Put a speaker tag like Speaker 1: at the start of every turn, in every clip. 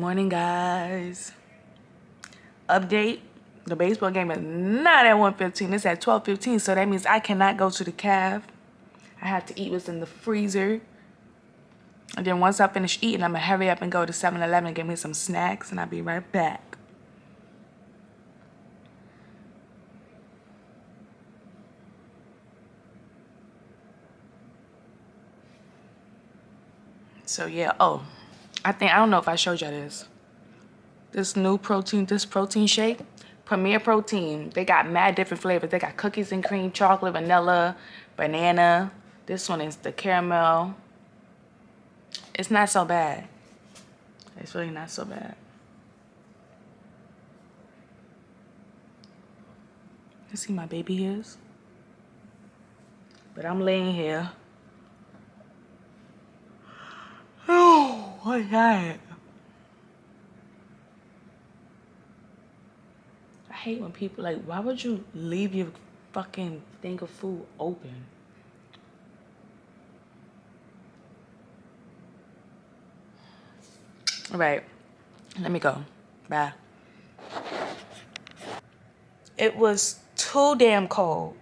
Speaker 1: Morning, guys. Update. The baseball game is not at 1:15. It's at 12:15, so that means I cannot go to the caf. I have to eat what's in the freezer. And then once I finish eating, I'm going to hurry up and go to 7-Eleven and get me some snacks, and I'll be right back. So, yeah. Oh, I don't know if I showed y'all this. This protein shake, Premier Protein. They got mad different flavors. They got cookies and cream, chocolate, vanilla, banana. This one is the caramel. It's not so bad. It's really not so bad. You see my baby hairs? But I'm laying here. Oh, what's that? I hate when people why would you leave your fucking thing of food open? All right, let me go. Bye. It was too damn cold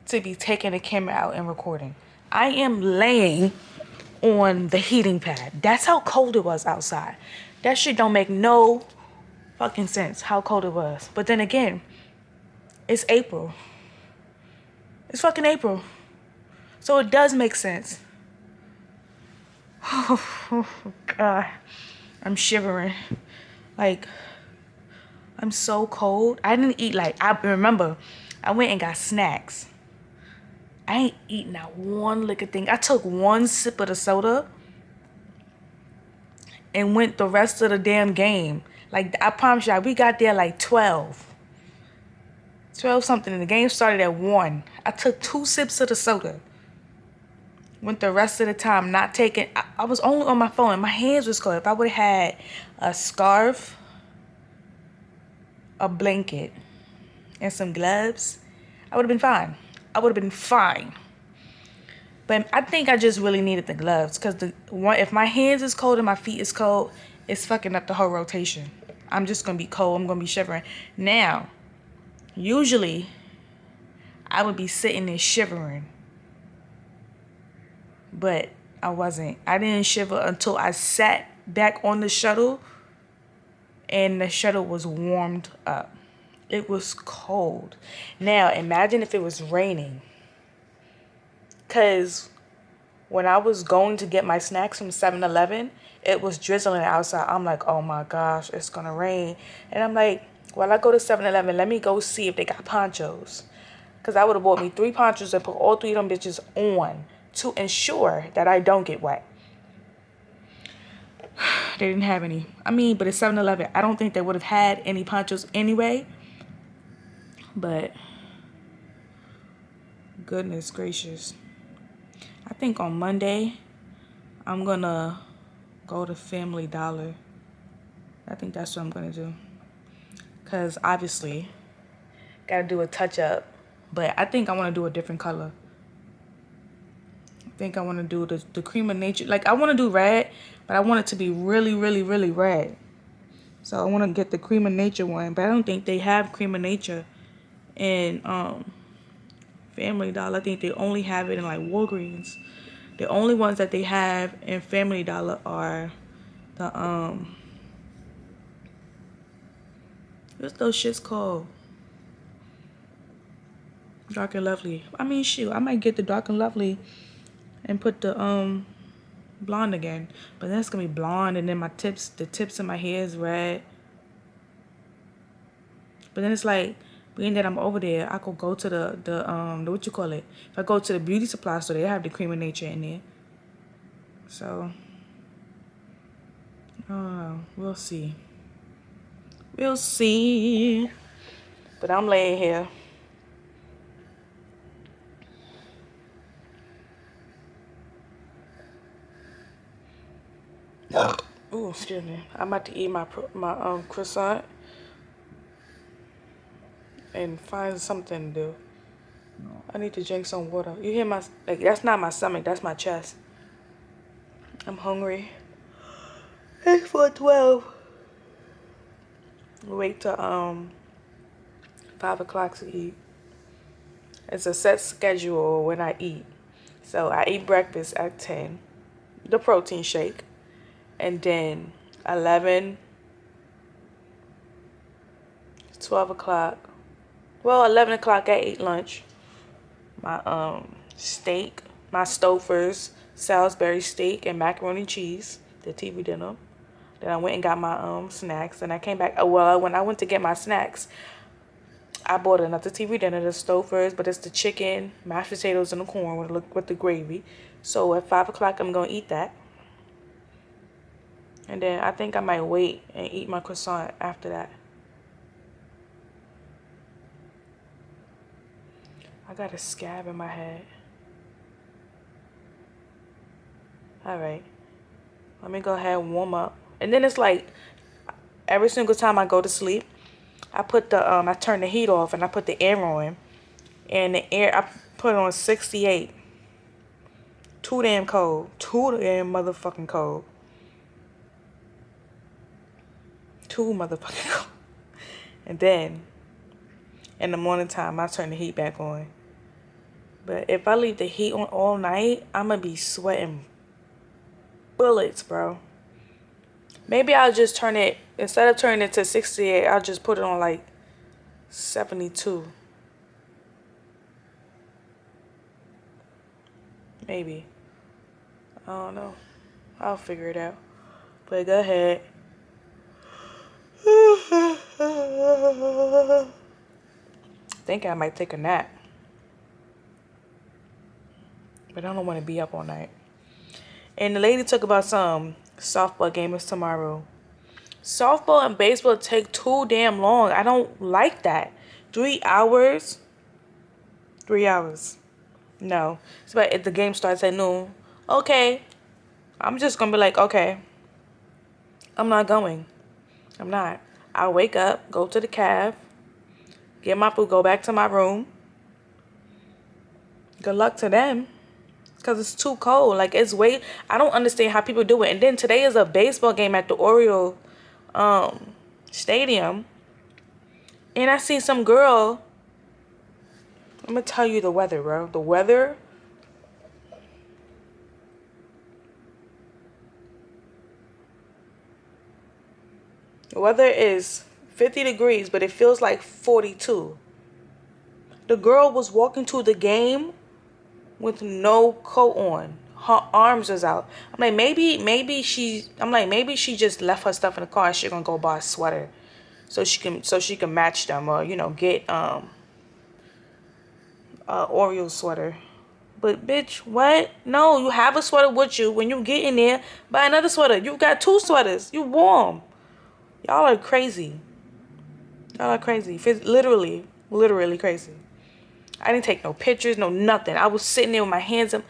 Speaker 1: to be taking the camera out and recording. I am laying on the heating pad. That's how cold it was outside. That shit don't make no fucking sense how cold it was. But then again, it's April. It's fucking April. So it does make sense. Oh, God. I'm shivering. I'm so cold. I didn't eat I remember I went and got snacks. I ain't eating not one lick of thing. I took one sip of the soda and went the rest of the damn game. I promise y'all, we got there 12 something, and the game started at 1. I took 2 sips of the soda. Went the rest of the time not taking. I was only on my phone and my hands was cold. If I would have had a scarf, a blanket, and some gloves, I would have been fine. But I think I just really needed the gloves because if my hands is cold and my feet is cold, it's fucking up the whole rotation. I'm just gonna be cold. I'm gonna be shivering. Now, usually, I would be sitting there shivering, but I wasn't. I didn't shiver until I sat back on the shuttle, and the shuttle was warmed up. It was cold. Now, imagine if it was raining. Because when I was going to get my snacks from 7-Eleven, it was drizzling outside. I'm like, oh my gosh, it's going to rain. And I'm like, while I go to 7-Eleven, let me go see if they got ponchos. Because I would have bought me 3 ponchos and put all 3 of them bitches on to ensure that I don't get wet. They didn't have any. But it's 7-Eleven. I don't think they would have had any ponchos anyway. But goodness gracious. I think on Monday, I'm going to go to Family Dollar. I think that's what I'm going to do. Because obviously, got to do a touch-up. But I think I want to do a different color. I think I want to do the cream of nature. I want to do red, but I want it to be really, really, really red. So I want to get the cream of nature one. But I don't think they have cream of nature in Family Dollar. I think they only have it in Walgreens. The only ones that they have in Family Dollar are the what's those shits called? Dark and Lovely. Shoot, I might get the Dark and Lovely and put the blonde again. But then it's gonna be blonde, and then the tips of my hair is red. But then it's being that I'm over there, I could go to the what you call it? If I go to the beauty supply store, they have the cream of nature in there. So we'll see. We'll see. But I'm laying here. Oh, excuse me. I'm about to eat my croissant and find something to do. I need to drink some water. You hear that's not my stomach, that's my chest. I'm hungry. It's for 12. Wait till 5 o'clock to eat. It's a set schedule when I eat. So I eat breakfast at 10, the protein shake, and then 11, 12 o'clock. Well, 11 o'clock I ate lunch. My steak, my Stouffer's Salisbury steak and macaroni and cheese, the TV dinner. Then I went and got my snacks, and I came back. Well, when I went to get my snacks, I bought another TV dinner, the Stouffer's, but it's the chicken, mashed potatoes, and the corn with the gravy. So at 5 o'clock, I'm gonna eat that, and then I think I might wait and eat my croissant after that. I got a scab in my head. All right, let me go ahead and warm up. And then it's like every single time I go to sleep, I put I turn the heat off and I put the air on, and the air I put on 68. Too damn cold. Too damn motherfucking cold. Too motherfucking cold. And then in the morning time, I turn the heat back on. But if I leave the heat on all night, I'm gonna be sweating bullets, bro. Maybe I'll just turn it, instead of turning it to 68, I'll just put it on like 72. Maybe. I don't know. I'll figure it out. But go ahead. I think I might take a nap. But I don't want to be up all night. And the lady talked about some softball games tomorrow. Softball and baseball take too damn long. I don't like that. 3 hours? 3 hours. No. So if the game starts at noon, okay. I'm just going to be like, okay. I'm not going. I'm not. I'll wake up, go to the caf, get my food, go back to my room. Good luck to them. Because it's too cold. Like, it's way... I don't understand how people do it. And then today is a baseball game at the Oriole stadium. And I see some girl... I'm going to tell you the weather, bro. The weather... The weather is 50 degrees, but it feels like 42. The girl was walking to the game with no coat on. Her arms was out. I'm like, maybe she just left her stuff in the car and she's gonna go buy a sweater so she can match them, or get Oreo sweater. But bitch, what? No, you have a sweater with you. When you get in there, buy another sweater. You got 2 sweaters. You warm. Y'all are crazy. Y'all are crazy. Literally crazy. I didn't take no pictures, no nothing. I was sitting there with my hands in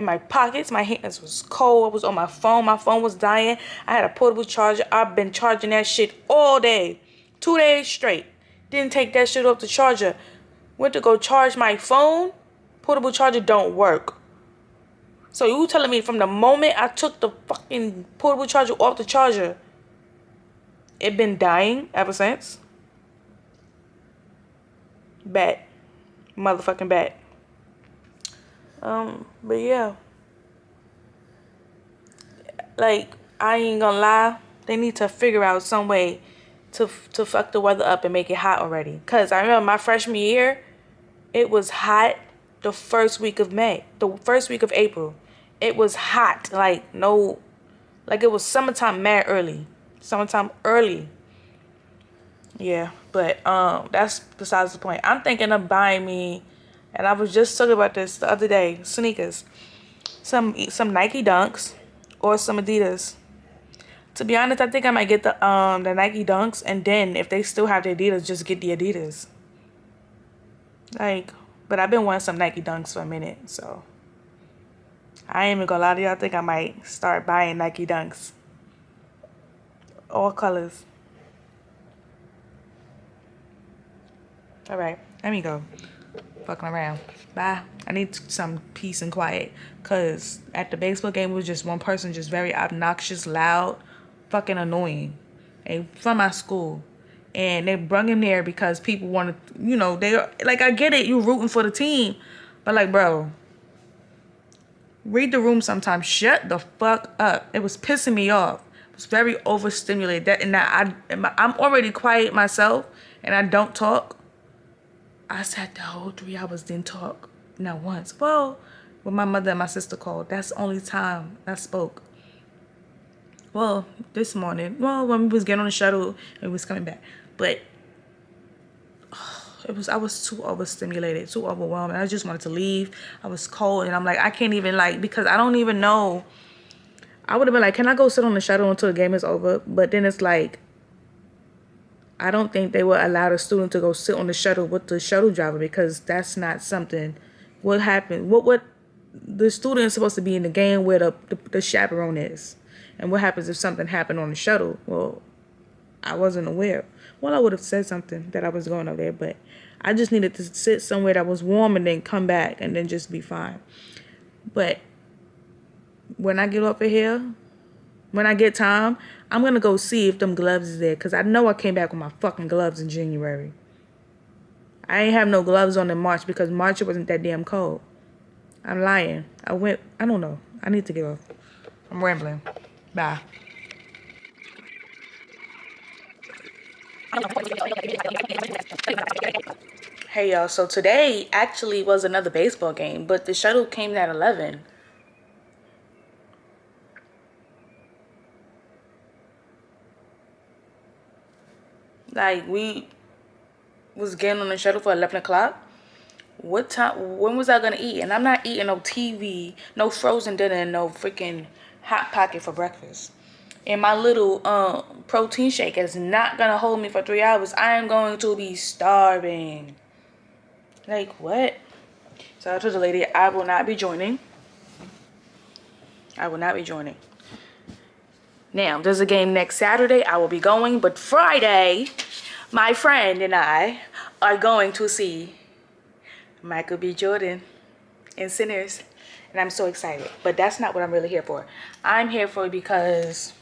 Speaker 1: my pockets. My hands was cold. I was on my phone. My phone was dying. I had a portable charger. I've been charging that shit all day. 2 days straight. Didn't take that shit off the charger. Went to go charge my phone. Portable charger don't work. So you telling me from the moment I took the fucking portable charger off the charger, it been dying ever since? Bet. Motherfucking bet. But yeah. Like, I ain't gonna lie. They need to figure out some way to fuck the weather up and make it hot already. Cause I remember my freshman year, it was hot the first week of May. The first week of April. It was hot. Like it was summertime mad early. Summertime early. Yeah, but that's besides the point. I'm thinking of buying me, and I was just talking about this the other day, sneakers. Some Nike Dunks or some Adidas. To be honest, I think I might get the Nike Dunks, and then if they still have the Adidas, just get the Adidas. Like, but I've been wanting some Nike Dunks for a minute, so I ain't even gonna lie to y'all. I think I might start buying Nike Dunks. All colors. All right, let me go. Fucking around. Bye. I need some peace and quiet. Because at the baseball game, it was just one person, just very obnoxious, loud, fucking annoying. And from my school. And they brung him there because people wanted, they like, I get it, you rooting for the team. But like, bro, read the room sometimes. Shut the fuck up. It was pissing me off. It was very overstimulated. I'm already quiet myself and I don't talk. I sat the whole 3 hours, didn't talk. Not once. Well, when my mother and my sister called, that's the only time I spoke. Well, this morning, when we was getting on the shuttle, it was coming back. But I was too overstimulated, too overwhelmed. I just wanted to leave. I was cold, and I'm like, I can't even, like, because I don't even know. I would have been like, can I go sit on the shuttle until the game is over? But then it's like, I don't think they would allow the student to go sit on the shuttle with the shuttle driver, because that's not something. What happened? What the student is supposed to be in the game where the chaperone is. And what happens if something happened on the shuttle? Well, I wasn't aware. Well, I would have said something that I was going over there, but I just needed to sit somewhere that was warm and then come back and then just be fine. But when I get off of here, when I get time, I'm going to go see if them gloves is there, because I know I came back with my fucking gloves in January. I ain't have no gloves on in March because March it wasn't that damn cold. I'm lying. I don't know. I need to get off. I'm rambling. Bye. Hey y'all, so today actually was another baseball game, but the shuttle came at 11. Like, we was getting on the shuttle for 11 o'clock. What time? When was I gonna eat? And I'm not eating no TV, no frozen dinner, and no freaking Hot Pocket for breakfast. And my little protein shake is not gonna hold me for 3 hours. I am going to be starving. Like, what? So I told the lady I will not be joining. I will not be joining. Now, there's a game next Saturday. I will be going. But Friday, my friend and I are going to see Michael B Jordan in Sinners. And I'm so excited. But that's not what I'm really here for. I'm here for it because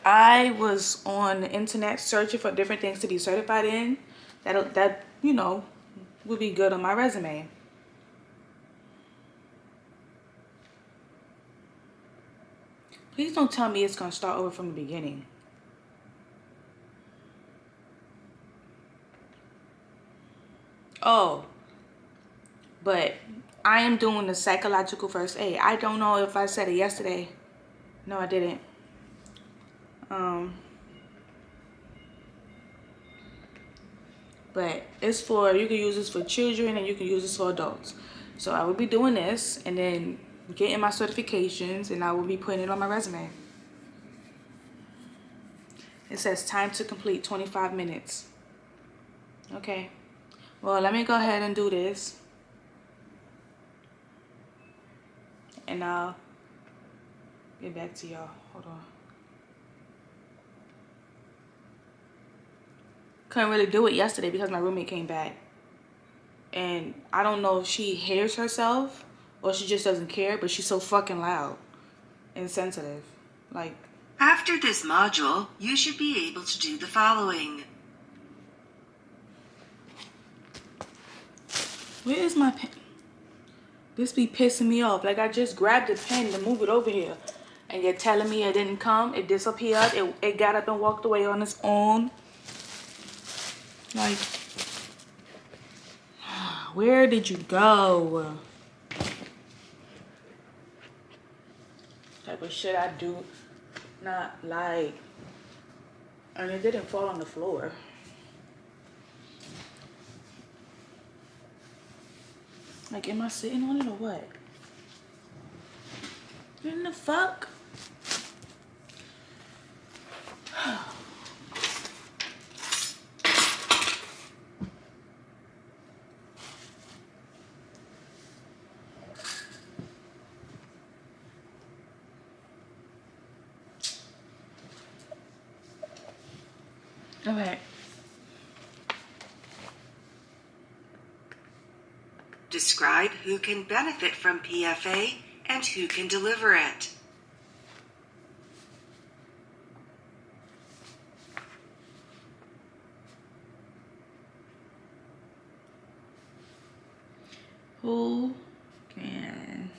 Speaker 1: I was on the internet searching for different things to be certified in. That would be good on my resume. Please don't tell me it's going to start over from the beginning. Oh, but I am doing the psychological first aid. I don't know if I said it yesterday. No, I didn't. But it's for, you can use this for children and you can use this for adults. So I will be doing this and then getting my certifications, and I will be putting it on my resume. It says time to complete 25 minutes. Okay. Well, let me go ahead and do this. And I'll get back to y'all. Hold on. Couldn't really do it yesterday because my roommate came back. And I don't know if she hears herself or she just doesn't care, but she's so fucking loud and sensitive. Like,
Speaker 2: after this module, you should be able to do the following.
Speaker 1: Where is my pen? This be pissing me off. Like, I just grabbed the pen to move it over here. And you're telling me it didn't come? It disappeared? It got up and walked away on its own? Like, where did you go? Type of shit I do not like. And it didn't fall on the floor. Like, am I sitting on it or what? What the fuck? Okay.
Speaker 2: Describe who can benefit from PFA and who can deliver it.
Speaker 1: Who can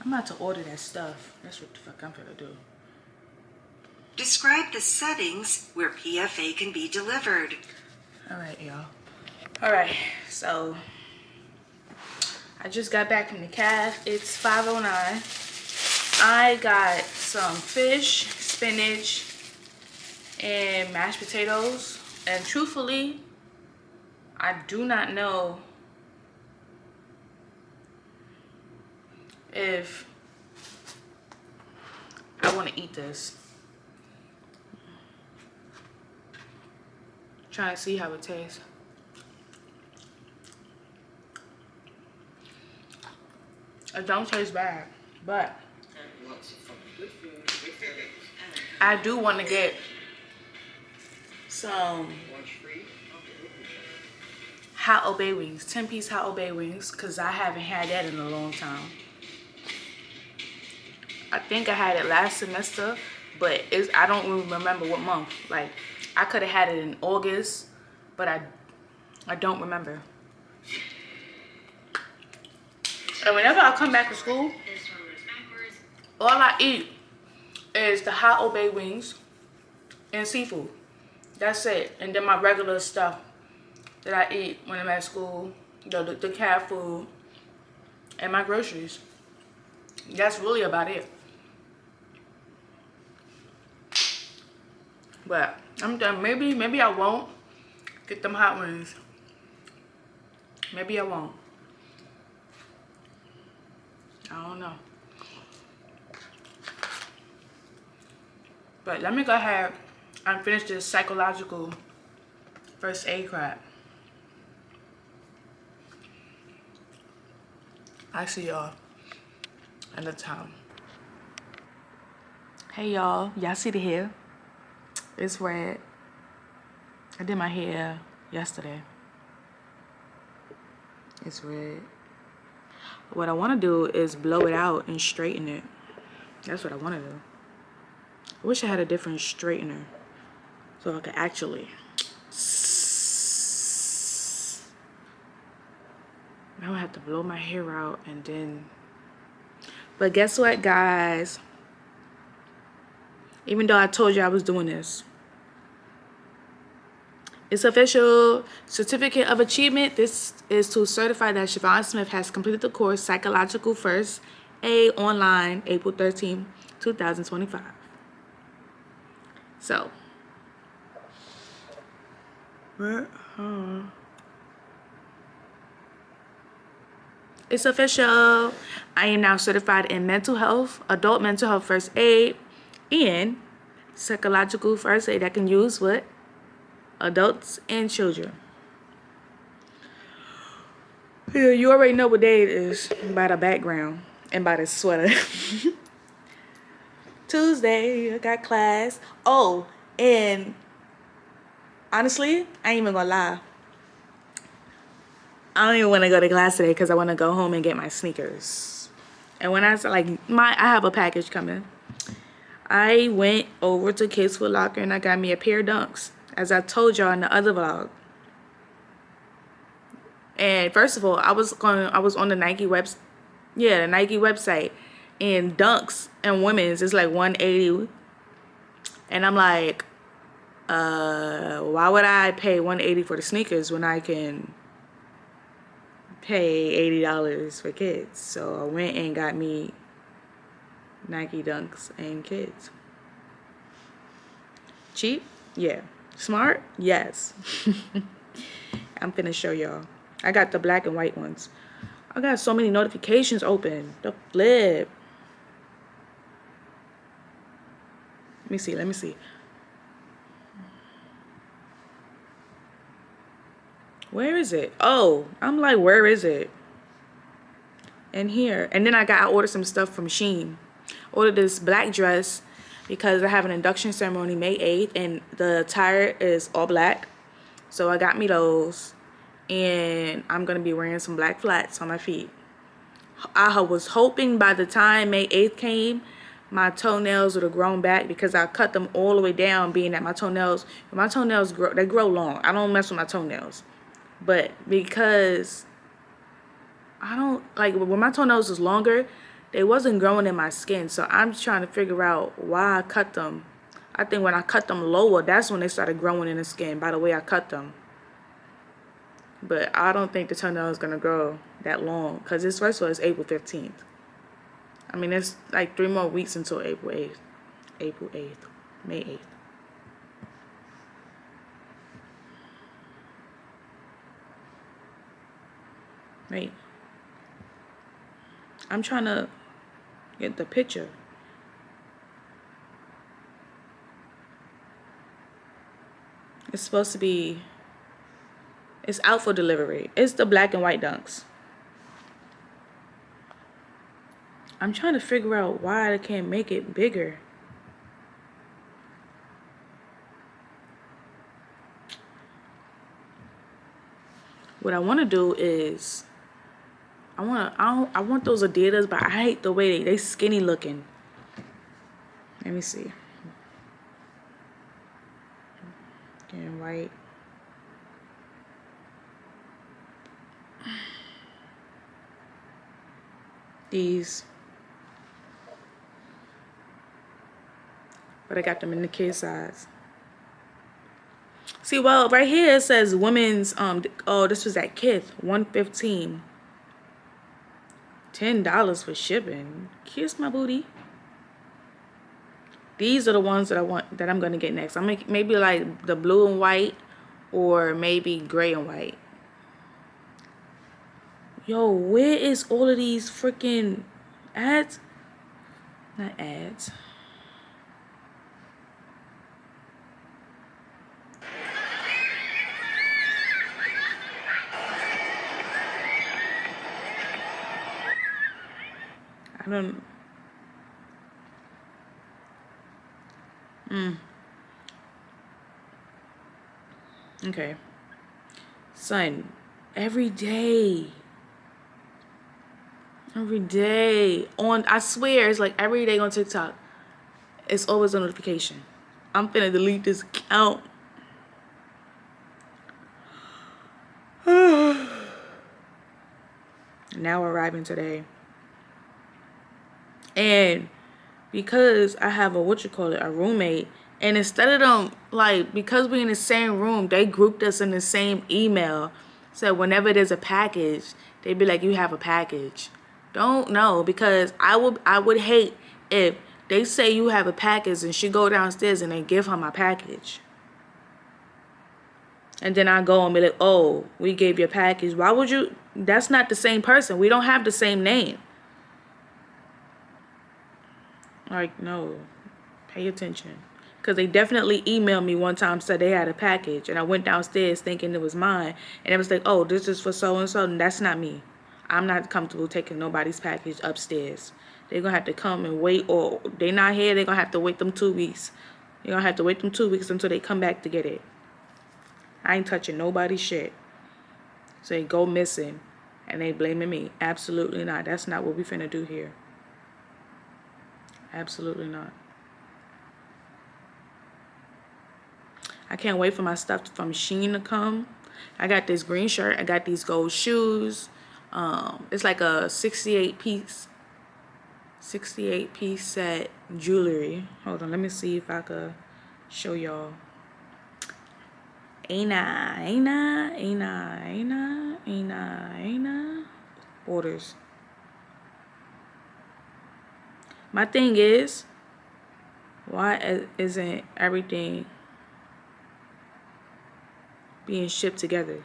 Speaker 1: I'm about to order that stuff. That's what the fuck I'm gonna do.
Speaker 2: Describe the settings where PFA can be delivered.
Speaker 1: Alright, y'all. Alright, so I just got back from the caf. It's 5:09. I got some fish, spinach, and mashed potatoes. And truthfully, I do not know if I want to eat this. Trying to see how it tastes. It don't taste bad, but I do want to get some hot Obey wings, 10-piece hot Obey wings, because I haven't had that in a long time. I think I had it last semester, but I don't really remember what month. Like, I could have had it in August, but I don't remember. And whenever I come back to school, all I eat is the hot Obey wings and seafood. That's it. And then my regular stuff that I eat when I'm at school, the cat food, and my groceries. That's really about it. But I'm done. Maybe I won't get them hot wings. Maybe I won't. I don't know. But let me go ahead and finish this psychological first aid crap. I see y'all in the town. Hey y'all, y'all see the hair? It's red. I did my hair yesterday. It's red. What I want to do is blow it out and straighten it. That's what I want to do. I wish I had a different straightener so I could actually. Now I have to blow my hair out and then. But guess what, guys? Even though I told you I was doing this, it's official. Certificate of Achievement. This is to certify that Siobhan Smith has completed the course Psychological First Aid online April 13, 2025. So, it's official. I am now certified in mental health, adult mental health first aid, and psychological first aid I can use with adults and children. Yeah, you already know what day it is by the background and by the sweater. Tuesday, I got class. Oh, and honestly, I ain't even gonna lie. I don't even want to go to class today because I want to go home and get my sneakers. And when I have a package coming. I went over to Kids Foot Locker and I got me a pair of Dunks, as I told y'all in the other vlog. And first of all, I was on the Nike the Nike website, and Dunks and women's is like $180, and I'm like, why would I pay $180 for the sneakers when I can pay $80 for kids? So I went and got me Nike Dunks and kids. Cheap? Yeah. Smart? Yes. I'm finna show y'all. I got the black and white ones. I got so many notifications open. The flip. Let me see. Where is it? Oh, I'm like, where is it? In here. And then I ordered some stuff from Shein. Ordered this black dress because I have an induction ceremony May 8th and the attire is all black. So I got me those. and I'm gonna be wearing some black flats on my feet. I was hoping by the time May 8th came, my toenails would have grown back, because I cut them all the way down, being that my toenails grow, they grow long. I don't mess with my toenails. But because I don't, like, when my toenails was longer, they wasn't growing in my skin. So I'm just trying to figure out why I cut them. I think when I cut them lower, that's when they started growing in the skin, by the way I cut them. But I don't think the toenail is going to grow that long, because this first of all is April 15th. I mean, it's like 3 more weeks until April 8th. April 8th. May 8th. Wait. I'm trying to get the picture. It's supposed to be... It's out for delivery. It's the black and white dunks. I'm trying to figure out why I can't make it bigger. What I want to do is, I want those Adidas, but I hate the way they skinny looking. Let me see. Getting white. These. But I got them in the kid size. See, well, right here it says women's, oh, this was at Kith, $115. $10 for shipping. Kiss my booty. These are the ones that I'm gonna get next. I'm maybe like the blue and white, or maybe gray and white. Yo, where is all of these freaking ads? Not ads. I don't... Okay. Son, every day. Every day. I swear, it's like every day on TikTok. It's always a notification. I'm finna delete this account. Now arriving today. And because I have a roommate, and instead of them, like, because we're in the same room, they grouped us in the same email. So whenever there's a package, they'd be like, you have a package. Don't know, because I would hate if they say you have a package and she go downstairs and they give her my package. And then I go and be like, oh, we gave you a package. Why would you? That's not the same person. We don't have the same name. Like, no. Pay attention. Because they definitely emailed me one time, said they had a package. And I went downstairs thinking it was mine. And it was like, oh, this is for so-and-so. And that's not me. I'm not comfortable taking nobody's package upstairs. They're going to have to come and wait. Or they not here, they're going to have to wait them 2 weeks. They're going to have to wait them 2 weeks until they come back to get it. I ain't touching nobody's shit. So they go missing. And they blaming me. Absolutely not. That's not what we finna do here. Absolutely not. I can't wait for my stuff from Shein to come. I got this green shirt. I got these gold shoes. It's like a 68 piece set jewelry. Hold on, let me see if I could show y'all. Ain't orders. My thing is, why isn't everything being shipped together?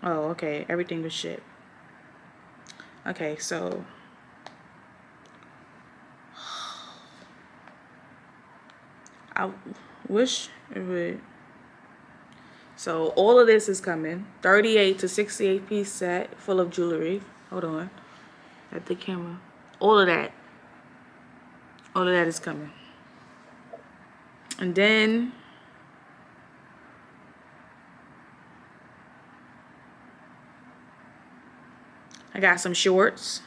Speaker 1: Oh, okay. Everything was shipped. Okay, so I wish it would. So all of this is coming. 38 to 68 piece set full of jewelry. Hold on. At the camera. All of that is coming. And then I got some shorts.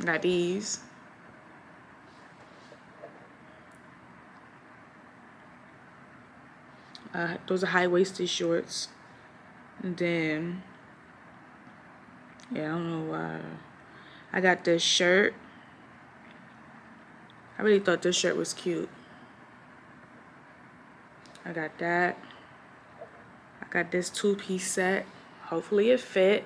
Speaker 1: I got these. Those are high-waisted shorts. And then, yeah, I don't know why. I got this shirt. I really thought this shirt was cute. I got that. I got this 2-piece set. Hopefully it fit.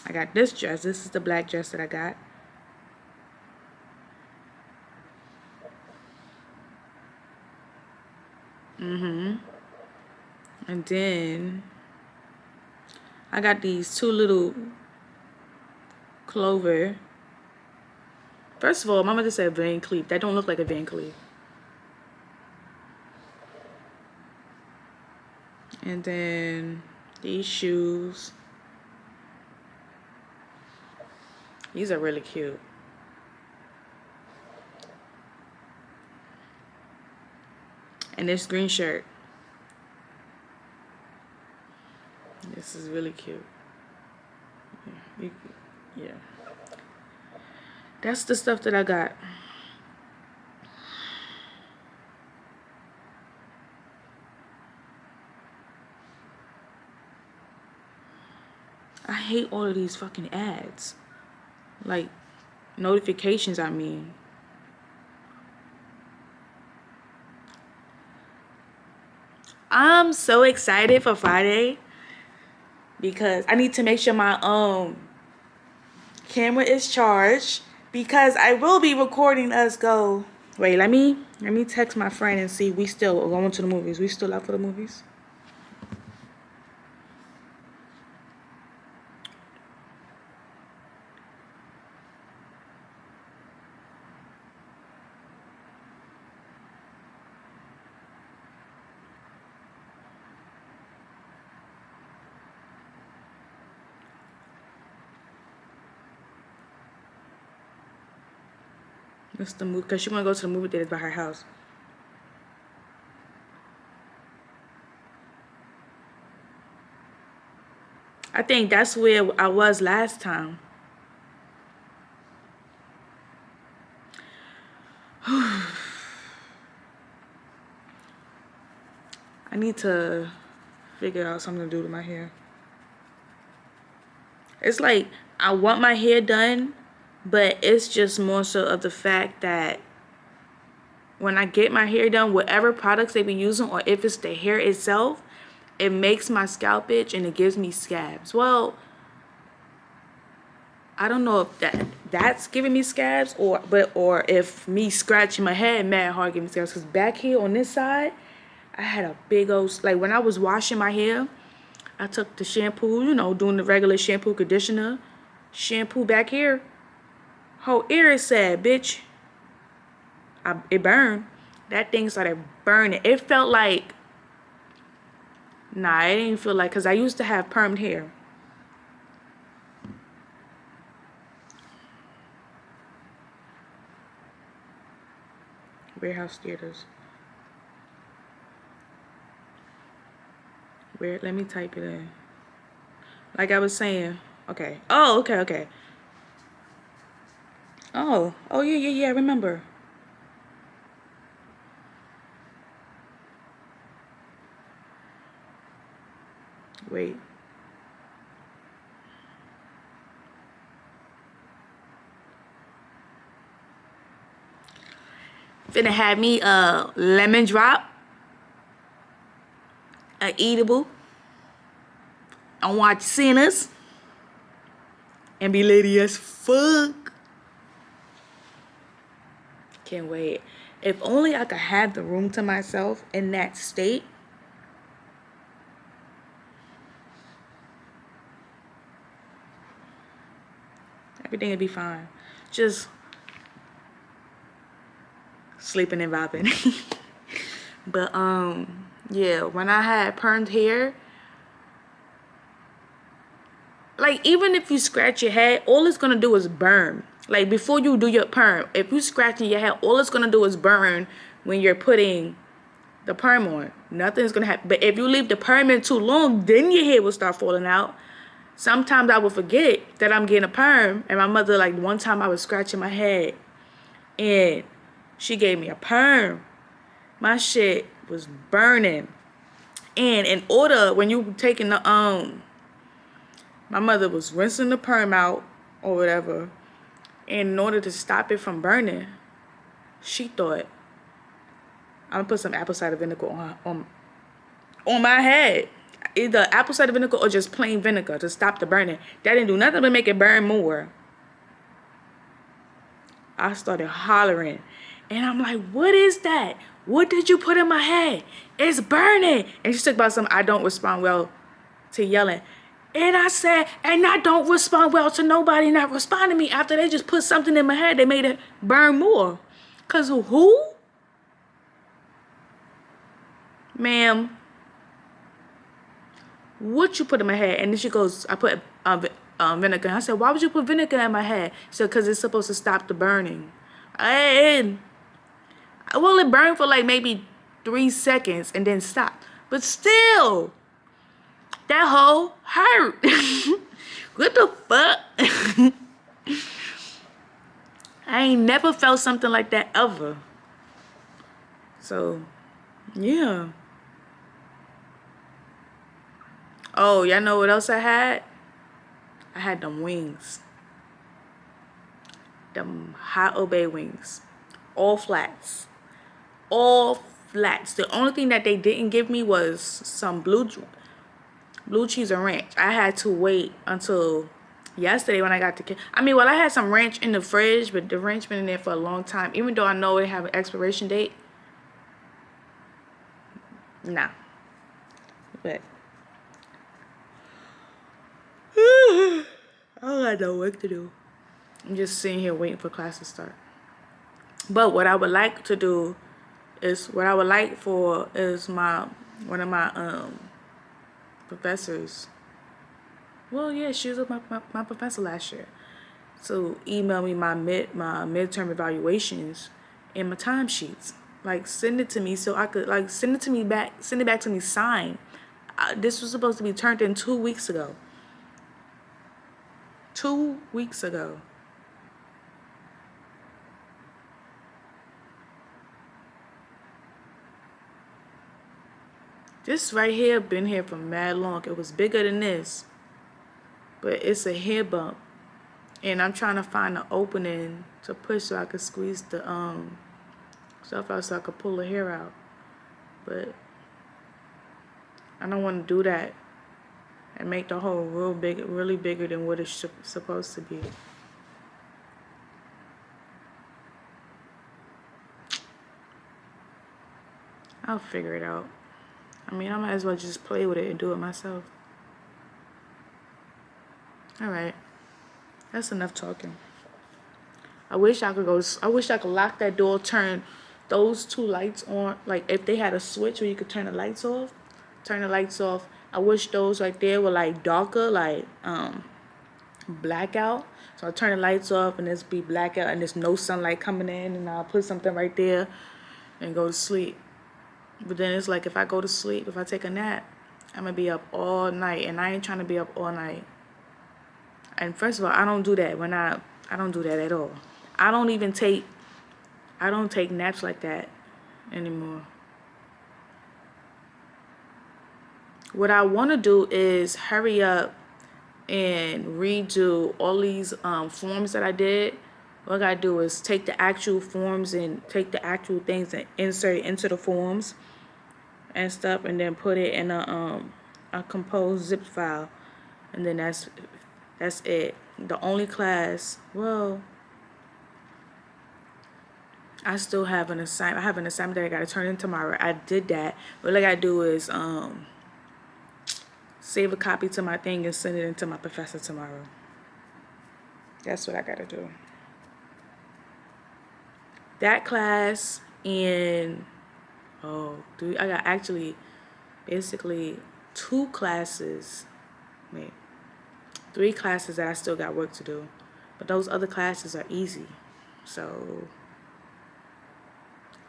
Speaker 1: I got this dress. This is the black dress that I got. And then I got these 2 little Clover. First of all, my mother said Van Cleef. That don't look like a Van Cleef. And then these shoes. These are really cute. And this green shirt. This is really cute. Yeah. That's the stuff that I got. I hate all of these fucking ads. Like, notifications, I mean. I'm so excited for Friday because I need to make sure my camera is charged because I will be recording us go. Wait, let me text my friend and see we still going to the movies. We still out for the movies? What's the movie? Because she want to go to the movie theaters by her house. I think that's where I was last time. I need to figure out something to do to my hair. It's like I want my hair done, but it's just more so of the fact that when I get my hair done, whatever products they be using, or if it's the hair itself, it makes my scalp itch and it gives me scabs. Well, I don't know if that's giving me scabs or if me scratching my head mad hard giving me scabs. Cause back here on this side, I had a big old, like when I was washing my hair, I took the shampoo, you know, doing the regular shampoo, conditioner, shampoo back here. Whole ear is sad, bitch. It burned. That thing started burning. It felt like, nah, it didn't feel like, cause I used to have permed hair. Warehouse theaters. Let me type it in. Like I was saying. Okay. Oh, okay. Oh, yeah, I remember. Wait. Finna have me a lemon drop. A eatable. And watch Sinners. And be lady as fuck. Can't wait. If only I could have the room to myself in that state. Everything would be fine. Just sleeping and vibing. But yeah, when I had permed hair, like even if you scratch your head, all it's gonna do is burn. Like, before you do your perm, if you scratching your hair, all it's going to do is burn when you're putting the perm on. Nothing's going to happen. But if you leave the perm in too long, then your hair will start falling out. Sometimes I will forget that I'm getting a perm. And my mother, like, one time I was scratching my head. And she gave me a perm. My shit was burning. And in order, when you taking the, my mother was rinsing the perm out or whatever. And in order to stop it from burning, she thought, I'm gonna put some apple cider vinegar on my head. Either apple cider vinegar or just plain vinegar to stop the burning. That didn't do nothing but make it burn more. I started hollering. And I'm like, what is that? What did you put in my head? It's burning. And she talked about something, I don't respond well to yelling. And I said, and I don't respond well to nobody not responding to me after they just put something in my head. They made it burn more. Because who? Ma'am, what you put in my head? And then she goes, I put vinegar. I said, why would you put vinegar in my head? She said, because it's supposed to stop the burning. Well, it burned for like maybe 3 seconds and then stopped. But still, that hole hurt. What the fuck? I ain't never felt something like that ever. So, yeah. Oh, y'all know what else I had? I had them wings. Them hot obey wings. All flats. All flats. The only thing that they didn't give me was some blue cheese and ranch. I had to wait until yesterday when I got the well, I had some ranch in the fridge, but the ranch been in there for a long time. Even though I know it have an expiration date. Nah. But I don't got no work to do. I'm just sitting here waiting for class to start. But what I would like to do is one of my professors. Well, yeah, she was my professor last year. So email me my midterm evaluations and my timesheets. Like, send it to me so I could send it back to me signed. This was supposed to be turned in 2 weeks ago. 2 weeks ago. This right here been here for mad long. It was bigger than this. But it's a hair bump. And I'm trying to find an opening to push so I could squeeze the stuff out so I could pull the hair out. But I don't want to do that and make the hole really bigger than what it's supposed to be. I'll figure it out. I might as well just play with it and do it myself. Alright. That's enough talking. I wish I could lock that door, turn those 2 lights on. Like, if they had a switch where you could turn the lights off. I wish those right there were like darker, like blackout. So I'll turn the lights off and it's be blackout and there's no sunlight coming in, and I'll put something right there and go to sleep. But then it's like, if I go to sleep, if I take a nap, I'm gonna be up all night, and I ain't trying to be up all night. And first of all, I don't do that I don't do that at all. I don't take naps like that anymore. What I want to do is hurry up and redo all these forms that I did. What I gotta do is take the actual forms and take the actual things and insert it into the forms and stuff, and then put it in a composed zip file, and then that's it. The only class, well, I still have an assignment. I have an assignment that I gotta turn in tomorrow. I did that. What I gotta do is save a copy to my thing and send it into my professor tomorrow. That's what I gotta do. That class and I got actually basically 2 classes. 3 classes that I still got work to do. But those other classes are easy. So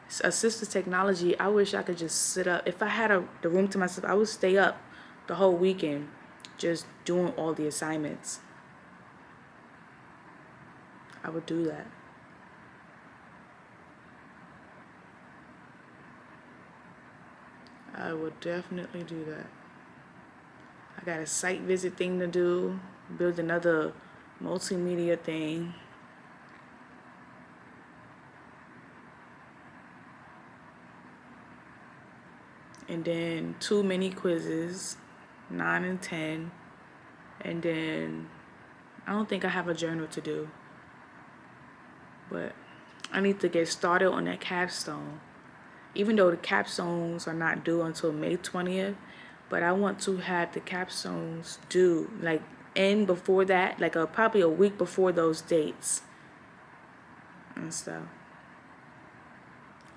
Speaker 1: assistive technology, I wish I could just sit up. If I had the room to myself, I would stay up the whole weekend just doing all the assignments. I would do that. I would definitely do that. I got a site visit thing to do, build another multimedia thing. And then 2 mini quizzes, 9 and 10. And then I don't think I have a journal to do. But I need to get started on that capstone. Even though the capstones are not due until May 20th, but I want to have the capstones due, like, end before that, like probably a week before those dates and stuff.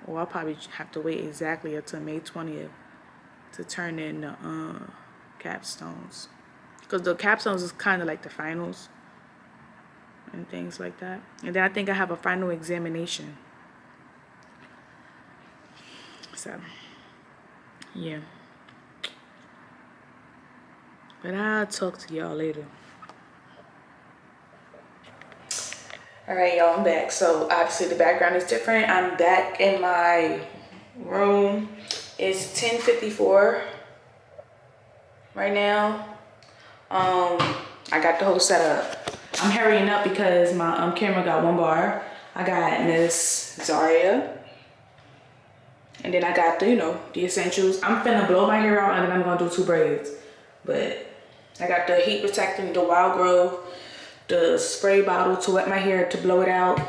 Speaker 1: Or I'll probably have to wait exactly until May 20th to turn in the capstones. Because the capstones is kind of like the finals and things like that. And then I think I have a final examination. So, yeah. But I'll talk to y'all later. Alright, y'all, I'm back. So, obviously the background is different. I'm back in my room. It's 10:54 right now. I got the whole setup. I'm hurrying up because my camera got 1 bar. I got Miss Zaria. And then I got the, the essentials. I'm finna blow my hair out and then I'm gonna do 2 braids. But I got the heat protectant, the Wild Grove, the spray bottle to wet my hair to blow it out.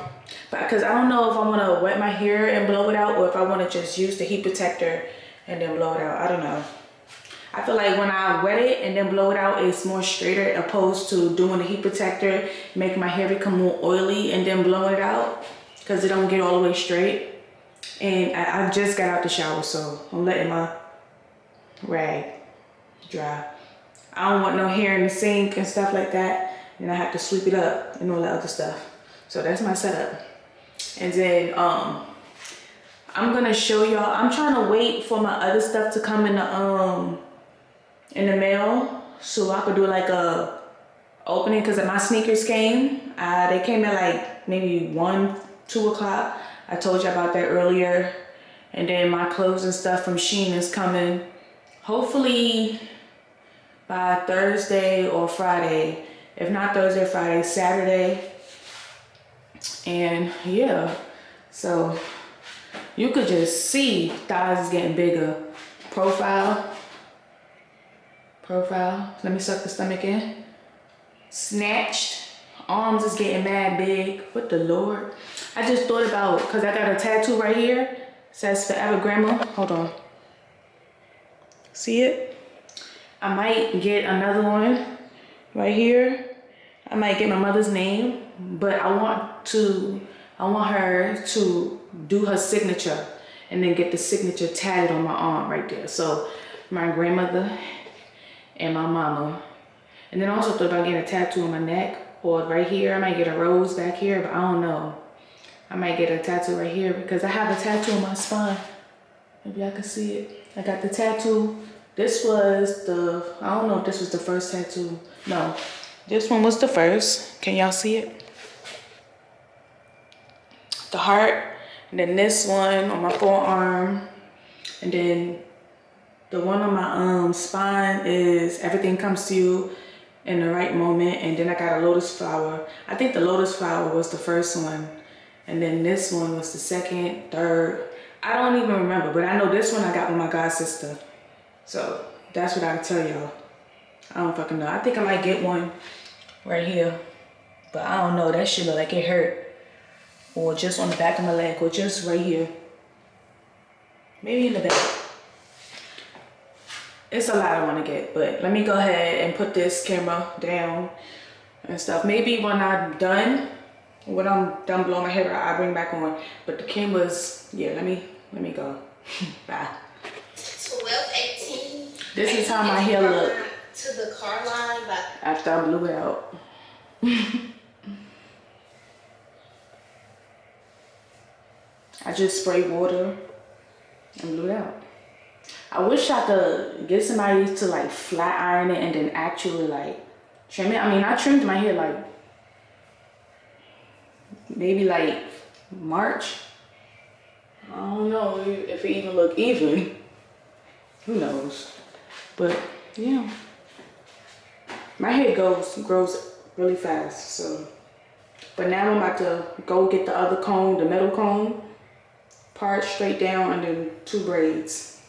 Speaker 1: But because I don't know if I wanna wet my hair and blow it out or if I wanna just use the heat protector and then blow it out. I don't know. I feel like when I wet it and then blow it out, it's more straighter opposed to doing the heat protector, make my hair become more oily and then blowing it out because it don't get all the way straight. And I just got out the shower, so I'm letting my rag dry. I don't want no hair in the sink and stuff like that. And I have to sweep it up and all that other stuff. So that's my setup. And then I'm gonna show y'all. I'm trying to wait for my other stuff to come in the mail so I could do like a opening because my sneakers came. They came at like maybe 1, 2 o'clock. I told you about that earlier. And then my clothes and stuff from Shein is coming hopefully by Thursday or Friday. If not Thursday or Friday, Saturday. And yeah, so you could just see thighs is getting bigger. Profile. Let me suck the stomach in. Snatched. Arms is getting mad big. What the Lord? I just thought about, because I got a tattoo right here. It says Forever Grandma. Hold on. See it? I might get another one right here. I might get my mother's name, but I want her to do her signature and then get the signature tatted on my arm right there. So my grandmother and my mama. And then also thought about getting a tattoo on my neck or right here. I might get a rose back here, but I don't know. I might get a tattoo right here because I have a tattoo on my spine. Maybe I can see it. I got the tattoo. This was I don't know if this was the first tattoo. No, this one was the first. Can y'all see it? The heart. And then this one on my forearm. And then the one on my spine is Everything Comes to You in the Right Moment. And then I got a lotus flower. I think the lotus flower was the first one. And then this one was the second, third. I don't even remember, but I know this one I got with my god sister. So that's what I can tell y'all. I don't fucking know. I think I might get one right here. But I don't know. That shit look like it hurt. Or just on the back of my leg. Or just right here. Maybe in the back. It's a lot I want to get. But let me go ahead and put this camera down and stuff. Maybe when I'm done. When I'm done blowing my hair out, I'll bring it back on. But the cameras, yeah, let me go. Bye.
Speaker 3: 12:18.
Speaker 1: This is how my hair look.
Speaker 3: To the car line, but
Speaker 1: after I blew it out. just sprayed water and blew it out. I wish I could get somebody to like flat iron it and then actually like trim it. I mean, I trimmed my hair like maybe like March. I don't know if it even look even. Who knows? But yeah, my hair grows really fast. So, but now I'm about to go get the other comb, the metal comb, part straight down and then 2 braids.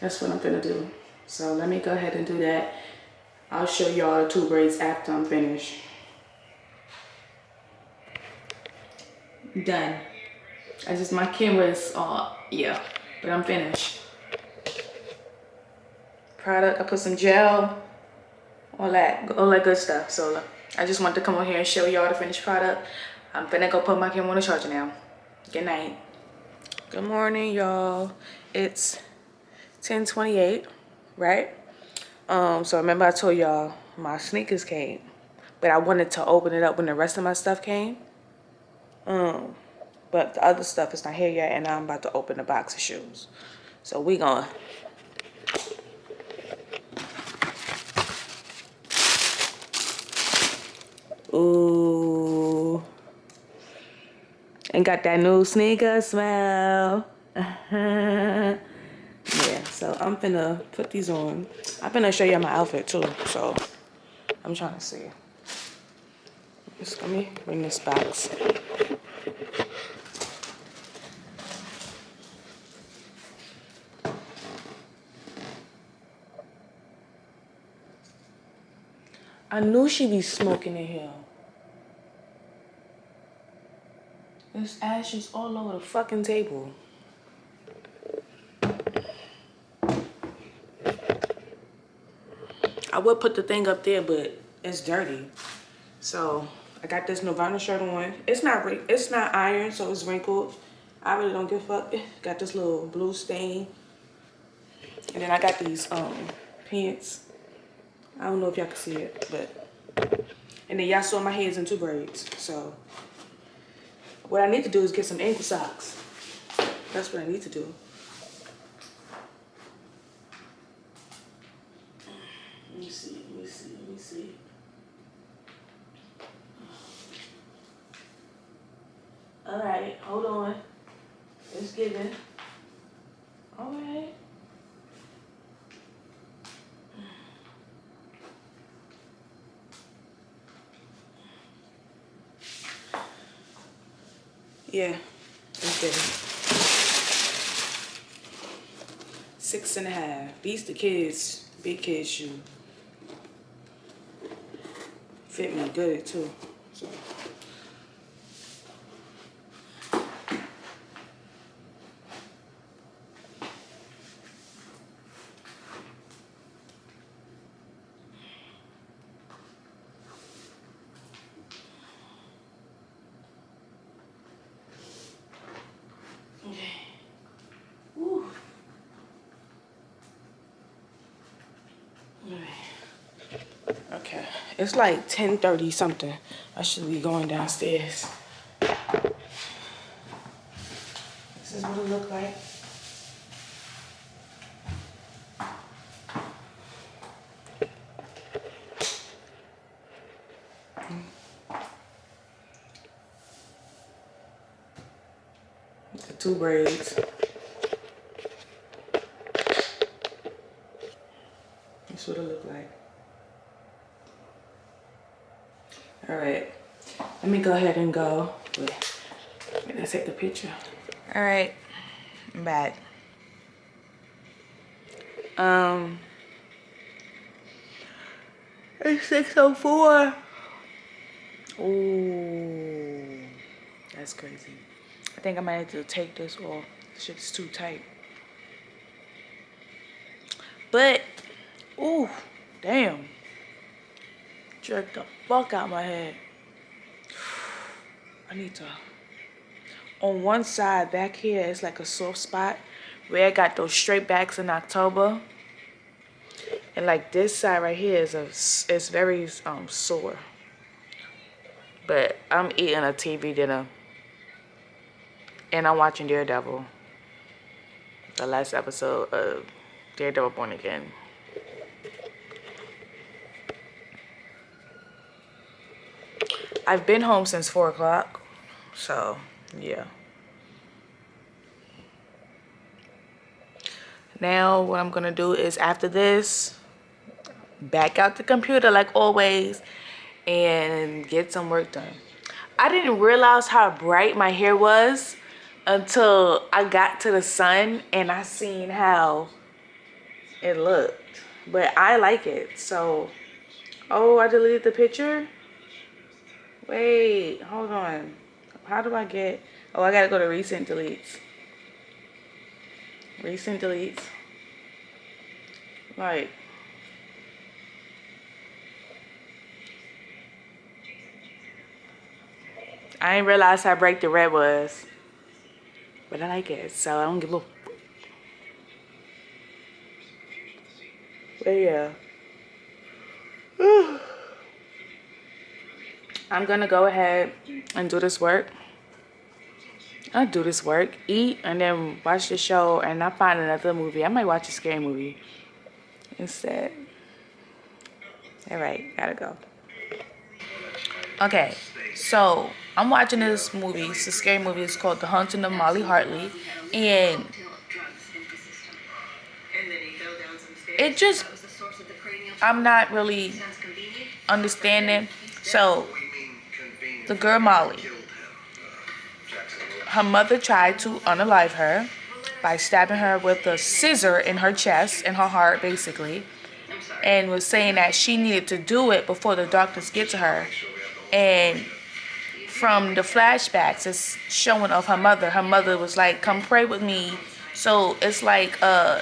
Speaker 1: That's what I'm gonna do. So let me go ahead and do that. I'll show y'all the 2 braids after I'm finished. Done. My camera is yeah, but I'm finished. Product, I put some gel, all that good stuff. So I just wanted to come on here and show y'all the finished product. I'm finna go put my camera on the charger now. Good night. Good morning, y'all. It's 10:28, right? So remember I told y'all my sneakers came, but I wanted to open it up when the rest of my stuff came. But the other stuff is not here yet, and I'm about to open the box of shoes. So we gonna ooh, and got that new sneaker smell. Yeah, so I'm finna put these on. I'm finna show you my outfit too. So I'm trying to see. Just let me bring this box. I knew she'd be smoking in here. There's ashes all over the fucking table. I would put the thing up there, but it's dirty. So I got this Nirvana shirt on. It's not iron, so it's wrinkled. I really don't give a fuck. Got this little blue stain. And then I got these pants. I don't know if y'all can see it, but and then y'all saw my hair's in 2 braids. So what I need to do is get some ankle socks. That's what I need to do. Let me see. All right, hold on. It's giving. All right. Yeah, it's giving. 6.5. These the kids, big kids shoe. Fit me good too. So. Okay, it's like 10:30 something. I should be going downstairs. This is what it look like. The 2 braids. That's what it look like. All right, let me go ahead and go. Wait, let's take the picture. All right, I'm back. It's 6:04. Ooh, that's crazy. I think I might have to take this off. This shit's too tight. But, ooh, damn. Jerked the fuck out my head. I need to. On one side back here, it's like a soft spot where I got those straight backs in October. And like this side right here is very sore. But I'm eating a TV dinner. And I'm watching Daredevil, the last episode of Daredevil Born Again. I've been home since 4 o'clock, so yeah. Now what I'm gonna do is after this, back out the computer like always and get some work done. I didn't realize how bright my hair was until I got to the sun and I seen how it looked. But I like it, so. Oh, I deleted the picture? Wait, hold on. How do I get... Oh, I gotta go to recent deletes. Recent deletes. Like... I didn't realize how bright the red was. But I like it, so I don't give a... But yeah. I'm gonna go ahead and do this work. I'll do this work, eat, and then watch the show, and I'll find another movie. I might watch a scary movie instead. Alright, gotta go. Okay, so I'm watching this movie. It's a scary movie. It's called The Haunting of Molly Hartley. And it just, I'm not really understanding. So, the girl Molly, her mother tried to unalive her by stabbing her with a scissor in her chest, in her heart, basically. And was saying that she needed to do it before the doctors get to her. And from the flashbacks, it's showing of her mother was like, come pray with me. So it's like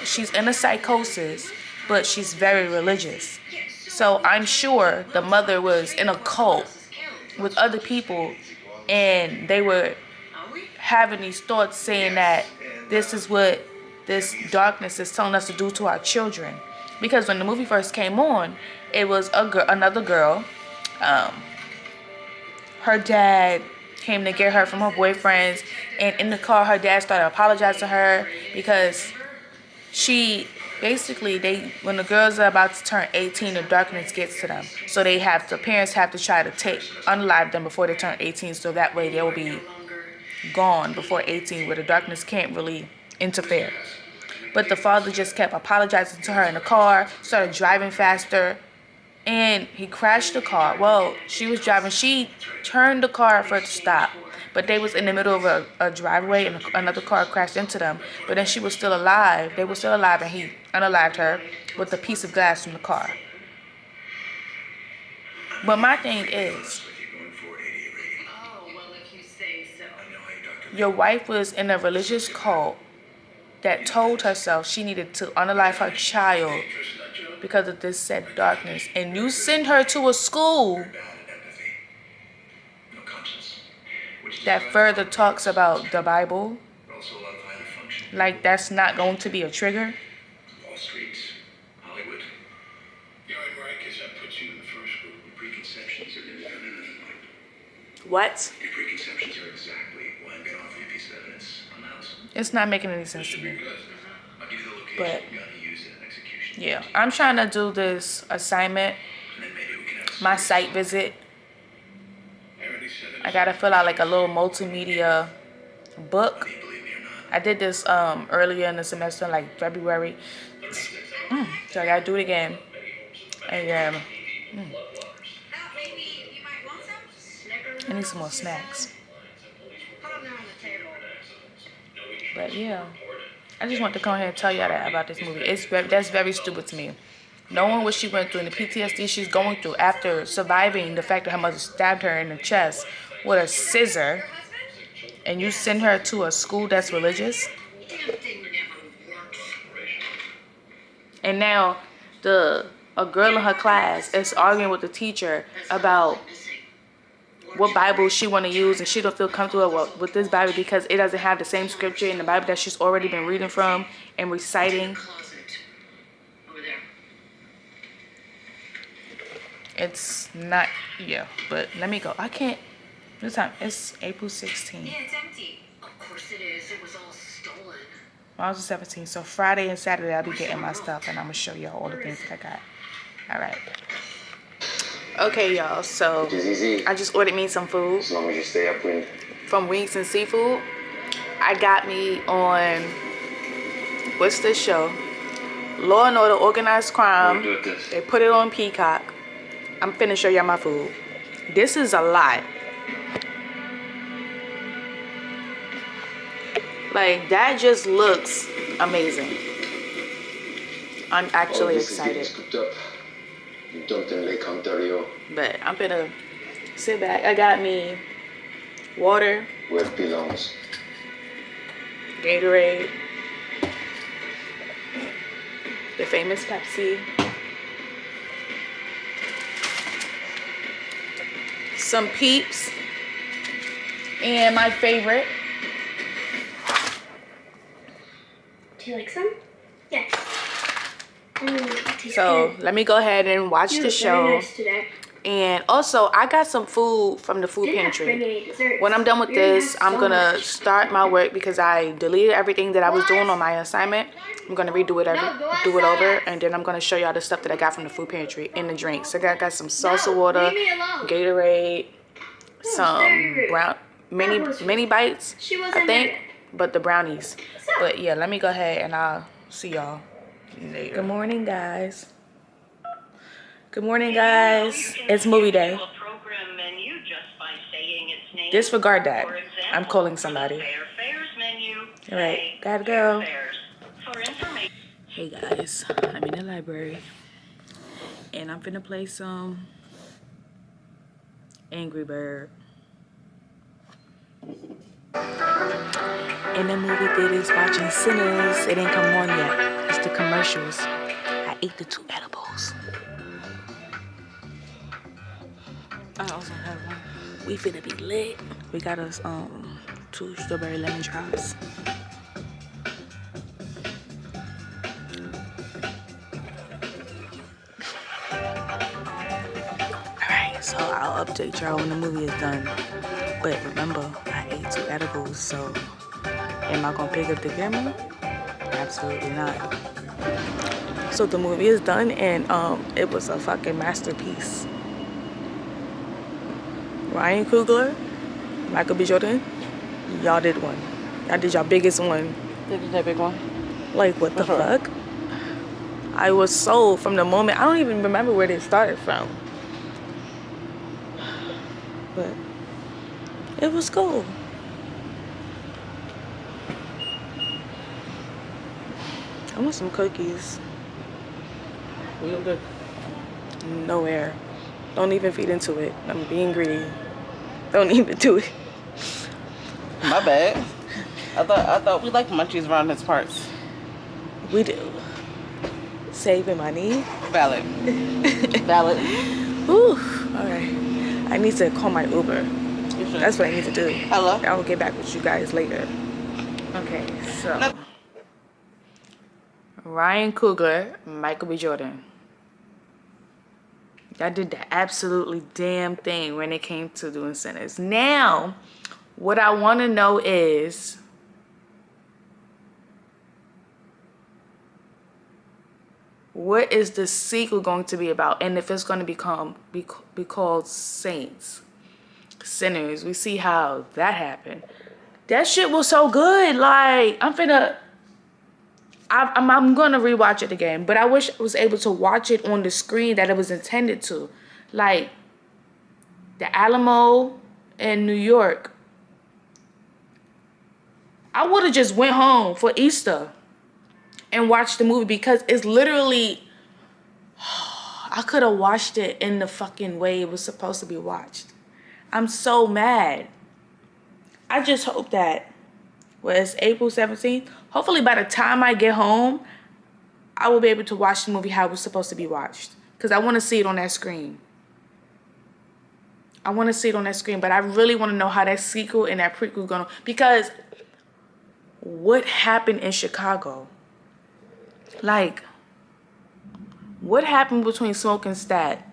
Speaker 1: she's in a psychosis, but she's very religious. So I'm sure the mother was in a cult with other people, and they were having these thoughts saying that this is what this darkness is telling us to do to our children. Because when the movie first came on, it was another girl. Her dad came to get her from her boyfriends, and in the car, her dad started apologizing to her because she basically when the girls are about to turn 18, the darkness gets to them. So parents have to try to unalive them before they turn 18, so that way they will be gone before 18, where the darkness can't really interfere. But the father just kept apologizing to her in the car, started driving faster, and he crashed the car. Well, she was driving. She turned the car for it to stop, but they was in the middle of a driveway, and another car crashed into them. But then she was still alive. They were still alive, and he unalived her with a piece of glass from the car. But my thing is, your wife was in a religious cult that told herself she needed to unalive her child because of this said darkness, and you send her to a school that further talks about the Bible, like that's not going to be a trigger.
Speaker 3: Wall Street, Hollywood. You're right, because that puts you in the first group. Your preconceptions are
Speaker 1: What?
Speaker 3: Your preconceptions are exactly why I'm going to offer you a piece of evidence on the house.
Speaker 1: It's not making any sense to me.
Speaker 3: I'll give you the location
Speaker 1: But
Speaker 3: we're going to use in an execution.
Speaker 1: yeah, I'm trying to do this assignment,
Speaker 3: And then maybe we can have
Speaker 1: my site visit. I gotta fill out like a little multimedia book. I did this earlier in the semester, like February. So I gotta do it again. And I need some more snacks. But yeah, I just want to come here and tell y'all that about this movie. That's very stupid to me. Knowing what she went through and the PTSD she's going through after surviving the fact that her mother stabbed her in the chest with a scissor, and you send her to a school that's religious. And now a girl in her class is arguing with the teacher about what Bible she want to use, and she don't feel comfortable with this Bible because it doesn't have the same scripture in the Bible that she's already been reading from and reciting. It's not, yeah, but let me go. I can't, this time, it's April 16th.
Speaker 2: Yeah, it's empty. Of course course it is. It was all stolen.
Speaker 1: I was 17, so Friday and Saturday I'll be getting my stuff, and I'm gonna show y'all all the things that I got. All right. Okay, y'all. So
Speaker 3: Which is easy.
Speaker 1: I just ordered me some food
Speaker 3: As long as you stay upwind.
Speaker 1: from Wings and Seafood. I got me on what's this show? Law and Order: Organized Crime.
Speaker 3: We're good at this.
Speaker 1: They put it on Peacock. I'm finna show y'all my food. This is a lot. Like, that just looks amazing. I'm actually excited.
Speaker 3: Scooped up and dumped in Lake Ontario,
Speaker 1: But I'm gonna sit back. I got me water,
Speaker 3: where it belongs.
Speaker 1: Gatorade, the famous Pepsi, some Peeps, and my favorite.
Speaker 4: Do you like some? Yes.
Speaker 1: So let me go ahead and watch the show.
Speaker 4: Very nice today.
Speaker 1: And also, I got some food from the food
Speaker 4: Didn't have to bring
Speaker 1: pantry.
Speaker 4: any desserts.
Speaker 1: When I'm done with
Speaker 4: We already
Speaker 1: this,
Speaker 4: have
Speaker 1: I'm
Speaker 4: so
Speaker 1: gonna
Speaker 4: much.
Speaker 1: start my work because I deleted everything that I was doing on my assignment. I'm gonna redo it, do it over, and then I'm gonna show y'all the stuff that I got from the food pantry and the drinks. So I got some salsa water,
Speaker 4: leave me alone.
Speaker 1: Gatorade,
Speaker 4: very
Speaker 1: some
Speaker 4: rude.
Speaker 1: mini bites,
Speaker 4: She wasn't
Speaker 1: I think,
Speaker 4: there.
Speaker 1: but the brownies.
Speaker 4: So-
Speaker 1: But yeah, let me go ahead and I'll see y'all later. Good morning, guys. Good morning, guys. It's movie day. Disregard that. I'm calling somebody. All right, gotta go. Hey guys, I'm in the library and I'm finna play some Angry Bird. In the movie theaters watching Sinners. It ain't come on yet. It's the commercials. I ate the 2 edibles. I also have one. We finna be lit. We got us 2 strawberry lemon drops. Alright, so I'll update y'all when the movie is done. But remember, I ate 2 edibles, so am I gonna pick up the camera? Absolutely not. So the movie is done and it was a fucking masterpiece. Ryan Coogler, Michael B Jordan, y'all did one. Y'all did y'all biggest one.
Speaker 5: They did that big one.
Speaker 1: Like, what the
Speaker 5: sure.
Speaker 1: fuck? I was sold from the moment. I don't even remember where they started from. But it was cool. I want some cookies.
Speaker 5: We look good.
Speaker 1: Nowhere. Don't even feed into it. I'm being greedy. Don't even do it.
Speaker 5: My bad. I thought we liked munchies around his parts.
Speaker 1: We do. Saving money.
Speaker 5: Valid. Valid.
Speaker 1: Whew. Alright. I need to call my Uber.
Speaker 5: You should.
Speaker 1: That's what I need to do.
Speaker 5: Hello?
Speaker 1: I will get back with you guys later. Okay, so
Speaker 5: No.
Speaker 1: Ryan Coogler, Michael B Jordan. Y'all did the absolutely damn thing when it came to doing Sinners. Now, what I want to know is, what is the sequel going to be about? And if it's going to be called Saints, Sinners. We see how that happened. That shit was so good. Like, I'm gonna rewatch it again, but I wish I was able to watch it on the screen that it was intended to. Like, the Alamo in New York. I would have just went home for Easter and watched the movie because it's literally, I could have watched it in the fucking way it was supposed to be watched. I'm so mad. I just hope that, it's April 17th. Hopefully by the time I get home, I will be able to watch the movie how it was supposed to be watched. Because I want to see it on that screen. I want to see it on that screen, but I really want to know how that sequel and that prequel is going to... Because what happened in Chicago? Like, what happened between Smoke and Stat?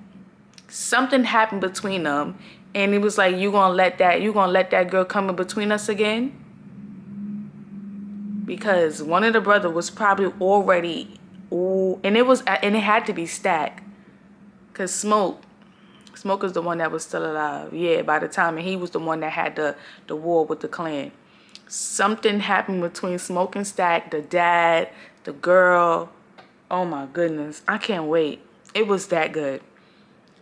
Speaker 1: Something happened between them, and it was like, you gonna let that girl come in between us again? because one of the brothers was probably already, and it had to be Stack, cause Smoke is the one that was still alive. Yeah, by the time, and he was the one that had the war with the clan. Something happened between Smoke and Stack, the dad, the girl. Oh my goodness, I can't wait. It was that good.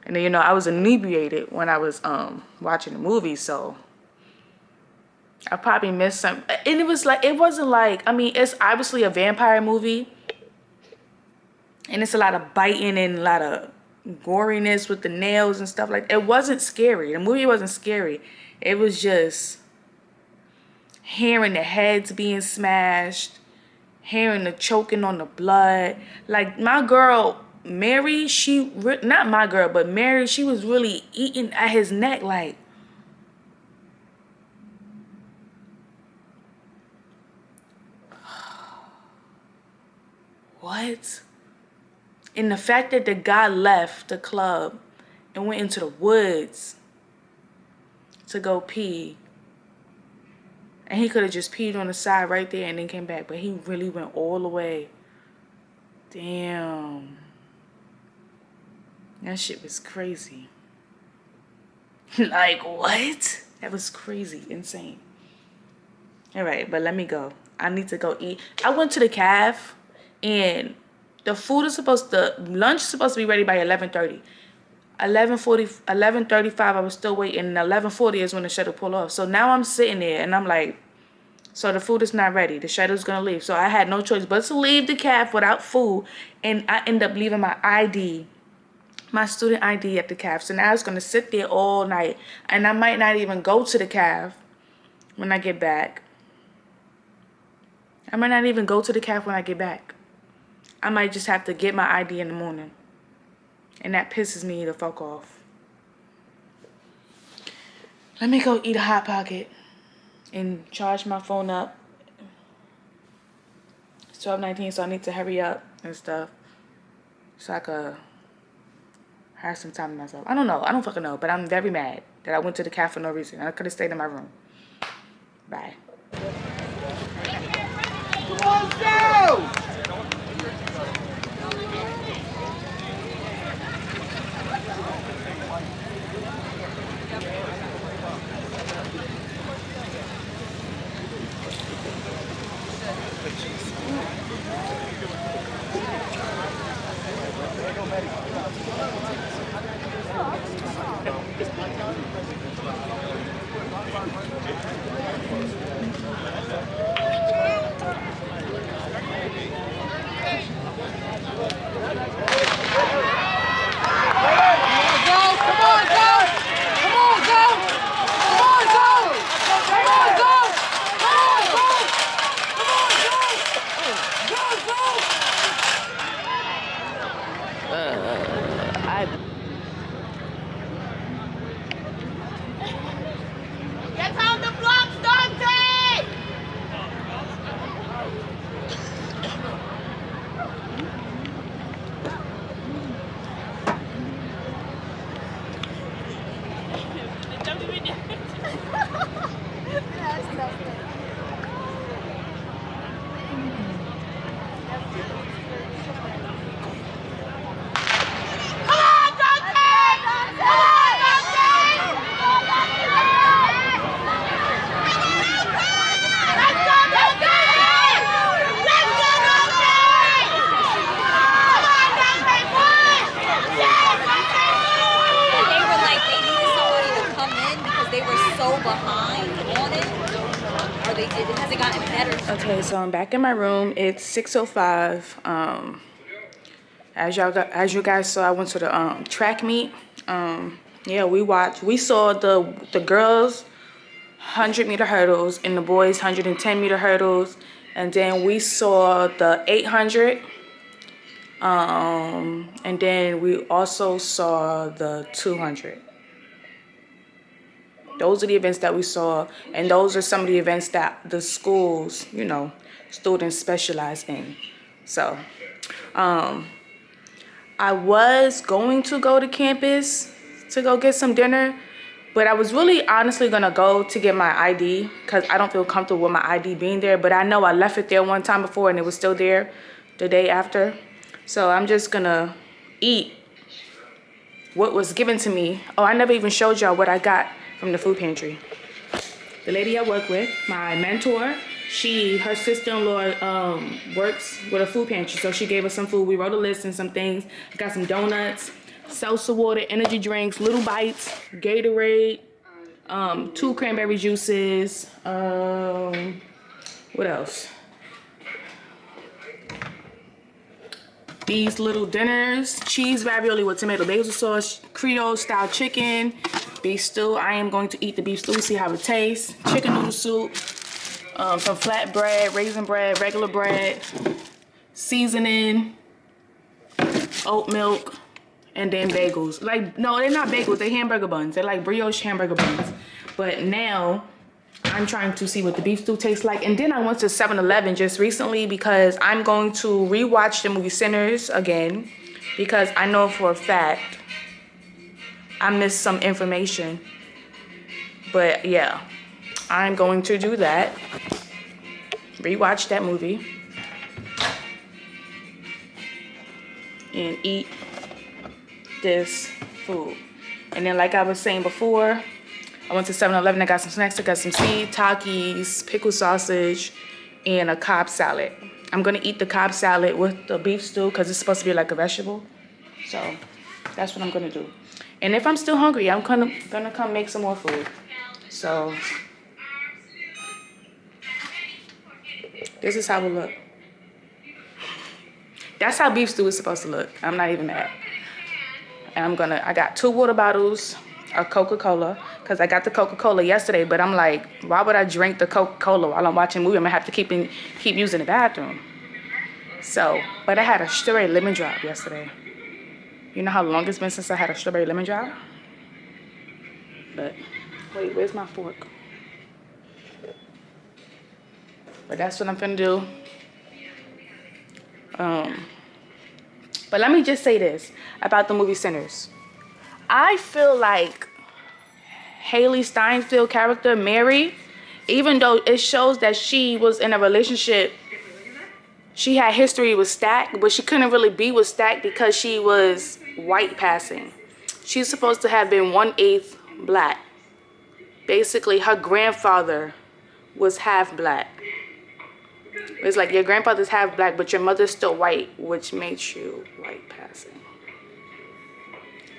Speaker 1: And then, I was inebriated when I was watching the movie, so I probably missed some. And it wasn't like, I mean, it's obviously a vampire movie, and it's a lot of biting and a lot of goriness with the nails and stuff like that. It wasn't scary. The movie wasn't scary. It was just hearing the heads being smashed, hearing the choking on the blood. Like, my girl Mary, not my girl, but Mary, she was really eating at his neck, like, what? And the fact that the guy left the club and went into the woods to go pee, and he could have just peed on the side right there and then came back, but he really went all the way. Damn. That shit was crazy. Like, what? That was crazy, insane. All right, but let me go. I need to go eat. I went to the caf, and the lunch is supposed to be ready by 11:30. 11:35, I was still waiting, and 11:40 is when the shuttle pulled off. So now I'm sitting there, and I'm like, so the food is not ready. The shuttle's gonna leave. So I had no choice but to leave the caf without food, and I end up leaving my student ID at the caf. So now it's gonna sit there all night, and I might not even go to the caf when I get back. I might not even go to the caf when I get back. I might just have to get my ID in the morning, and that pisses me the fuck off. Let me go eat a Hot Pocket and charge my phone up. It's 12:19, so I need to hurry up and stuff, so I could have some time to myself. I don't know. I don't fucking know. But I'm very mad that I went to the cafe for no reason. I could have stayed in my room. Bye.
Speaker 5: Come on, go!
Speaker 1: Okay, so I'm back in my room. It's 6:05. As you guys saw, I went to the track meet. Yeah, we saw the girls 100-meter hurdles and the boys 110-meter hurdles, and then we saw the 800. And then we also saw the 200. Those are the events that we saw, and those are some of the events that the schools, students specialize in. So, I was going to go to campus to go get some dinner, But I was really honestly gonna go to get my ID because I don't feel comfortable with my ID being there. But I know I left it there one time before and it was still there the day after. So I'm just gonna eat what was given to me. Oh, I never even showed y'all what I got from the food pantry. The lady I work with, my mentor, her sister-in-law works with a food pantry. So she gave us some food. We wrote a list and some things. I got some donuts, seltzer water, energy drinks, little bites, Gatorade, 2 cranberry juices, what else? These little dinners, cheese ravioli with tomato basil sauce, Creole style chicken, beef stew. I am going to eat the beef stew, see how it tastes. Chicken noodle soup, some flat bread, raisin bread, regular bread, seasoning, oat milk, and then bagels. Like, no, they're not bagels, they're hamburger buns. They're like brioche hamburger buns. But now, I'm trying to see what the beef stew tastes like. And then I went to 7-Eleven just recently because I'm going to rewatch the movie Sinners again. Because I know for a fact I missed some information. But yeah, I'm going to do that. Rewatch that movie. And eat this food. And then like I was saying before, I went to 7-Eleven, I got some snacks. I got some sweet Takis, pickled sausage, and a Cobb salad. I'm gonna eat the Cobb salad with the beef stew because it's supposed to be like a vegetable. So that's what I'm gonna do. And if I'm still hungry, I'm gonna come make some more food. So this is how it look. That's how beef stew is supposed to look. I'm not even mad. And I got 2 water bottles of Coca-Cola because I got the Coca-Cola yesterday, but I'm like, why would I drink the Coca-Cola while I'm watching a movie? I'm gonna have to keep using the bathroom. So, but I had a strawberry lemon drop yesterday. You know how long it's been since I had a strawberry lemon drop? But, wait, where's my fork? But that's what I'm finna do. But let me just say this about the movie Sinners. I feel like Haley Steinfeld character, Mary, even though it shows that she was in a relationship, she had history with Stack, but she couldn't really be with Stack because she was white passing. She's supposed to have been 1/8 black. Basically, her grandfather was half black. It's like your grandfather's half black, but your mother's still white, which makes you white passing.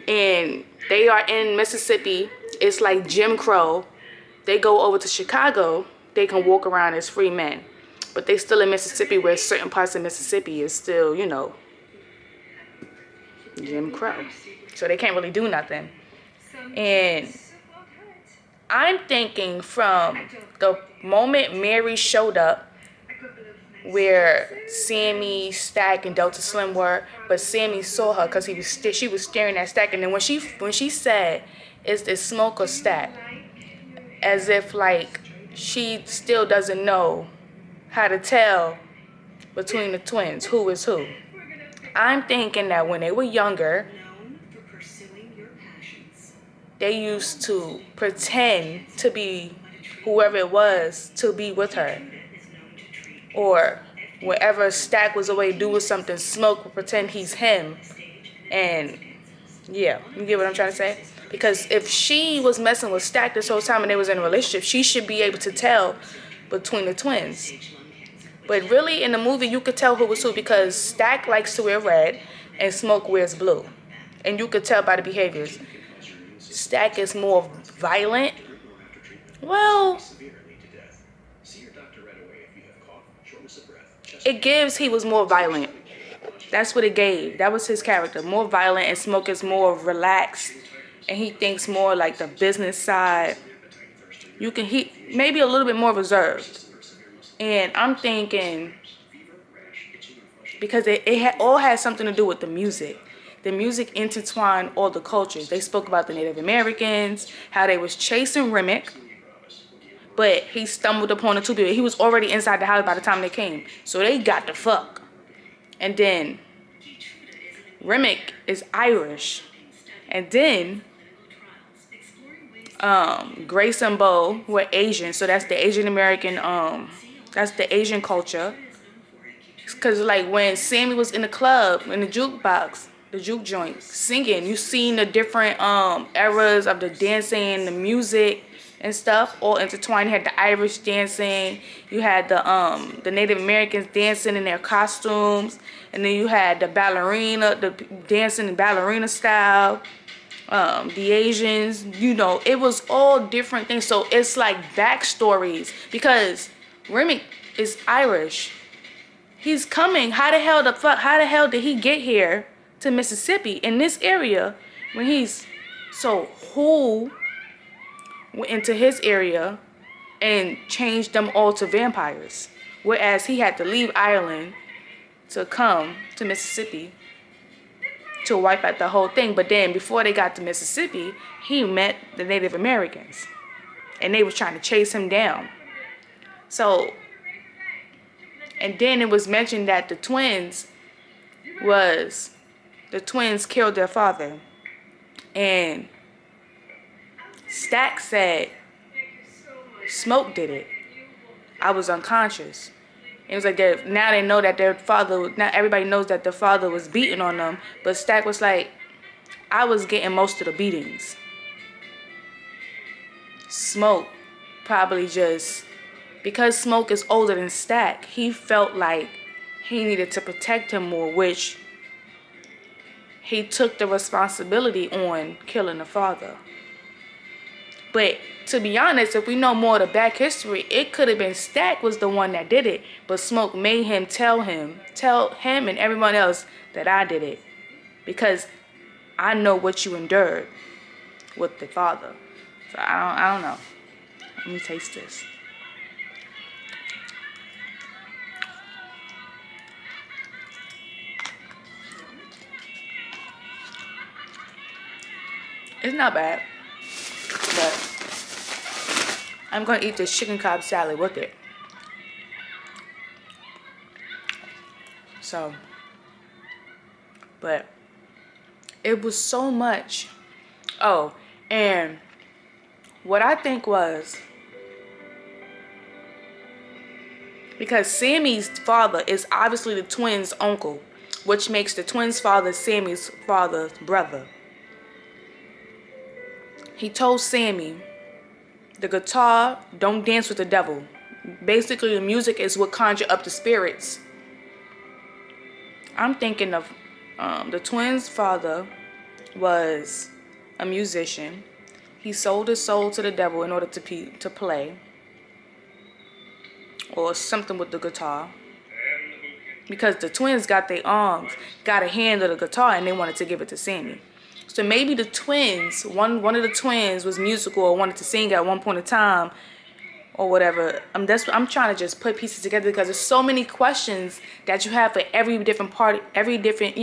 Speaker 1: And they are in Mississippi. It's like Jim Crow. They go over to Chicago. They can walk around as free men. But they still in Mississippi, where certain parts of Mississippi is still, you know, Jim Crow. So they can't really do nothing. And I'm thinking from the moment Mary showed up, where Sammy, Stack, and Delta Slim were, but Sammy saw her because she was staring at Stack, and then when she said, "Is this Smoke or Stack?" as if like she still doesn't know how to tell between the twins who is who. I'm thinking that when they were younger, they used to pretend to be whoever it was to be with her. Or wherever Stack was away doing something, Smoke would pretend he's him. And yeah, you get what I'm trying to say? Because if she was messing with Stack this whole time and they was in a relationship, she should be able to tell between the twins. But really, in the movie, you could tell who was who because Stack likes to wear red and Smoke wears blue. And you could tell by the behaviors. Stack is more violent. Well, it gives he was more violent. That's what it gave. That was his character. More violent, and Smoke is more relaxed. And he thinks more like the business side. He maybe a little bit more reserved. And I'm thinking, because it all has something to do with the music. The music intertwined all the cultures. They spoke about the Native Americans, how they was chasing Remick, but he stumbled upon the 2 people. He was already inside the house by the time they came. So they got the fuck. And then Remick is Irish. And then Grace and Bo were Asian, so that's the Asian American, that's the Asian culture. Cause like when Sammy was in the club, in the jukebox, the juke joint, singing, you seen the different eras of the dancing, the music and stuff all intertwined. You had the Irish dancing, you had the Native Americans dancing in their costumes, and then you had the ballerina, the dancing in ballerina style. The Asians, it was all different things. So it's like backstories because Remy is Irish. He's coming. How the hell did he get here to Mississippi in this area when so who went into his area and changed them all to vampires? Whereas he had to leave Ireland to come to Mississippi to wipe out the whole thing. But then before they got to Mississippi, he met the Native Americans and they was trying to chase him down. So, and then it was mentioned that the twins killed their father. And Stack said, Smoke did it. I was unconscious. It was like now they know that their father, now everybody knows that their father was beating on them. But Stack was like, I was getting most of the beatings. Smoke probably just, because Smoke is older than Stack, he felt like he needed to protect him more, which he took the responsibility on killing the father. But to be honest, if we know more of the back history, it could have been Stack was the one that did it, but Smoke made him tell him and everyone else that I did it because I know what you endured with the father. So I don't know. Let me taste this. It's not bad, but I'm gonna eat this chicken Cobb salad with it. So, but it was so much. Oh, and what I think was, because Sammy's father is obviously the twins' uncle, which makes the twins' father Sammy's father's brother. He told Sammy, the guitar, don't dance with the devil. Basically, the music is what conjure up the spirits. I'm thinking of the twins' father was a musician. He sold his soul to the devil in order to play. Or something with the guitar. Because the twins got their arms, got a hand of the guitar, and they wanted to give it to Sammy. So maybe the twins, one of the twins was musical or wanted to sing at one point in time or whatever. I'm trying to just put pieces together because there's so many questions that you have for every different part, every different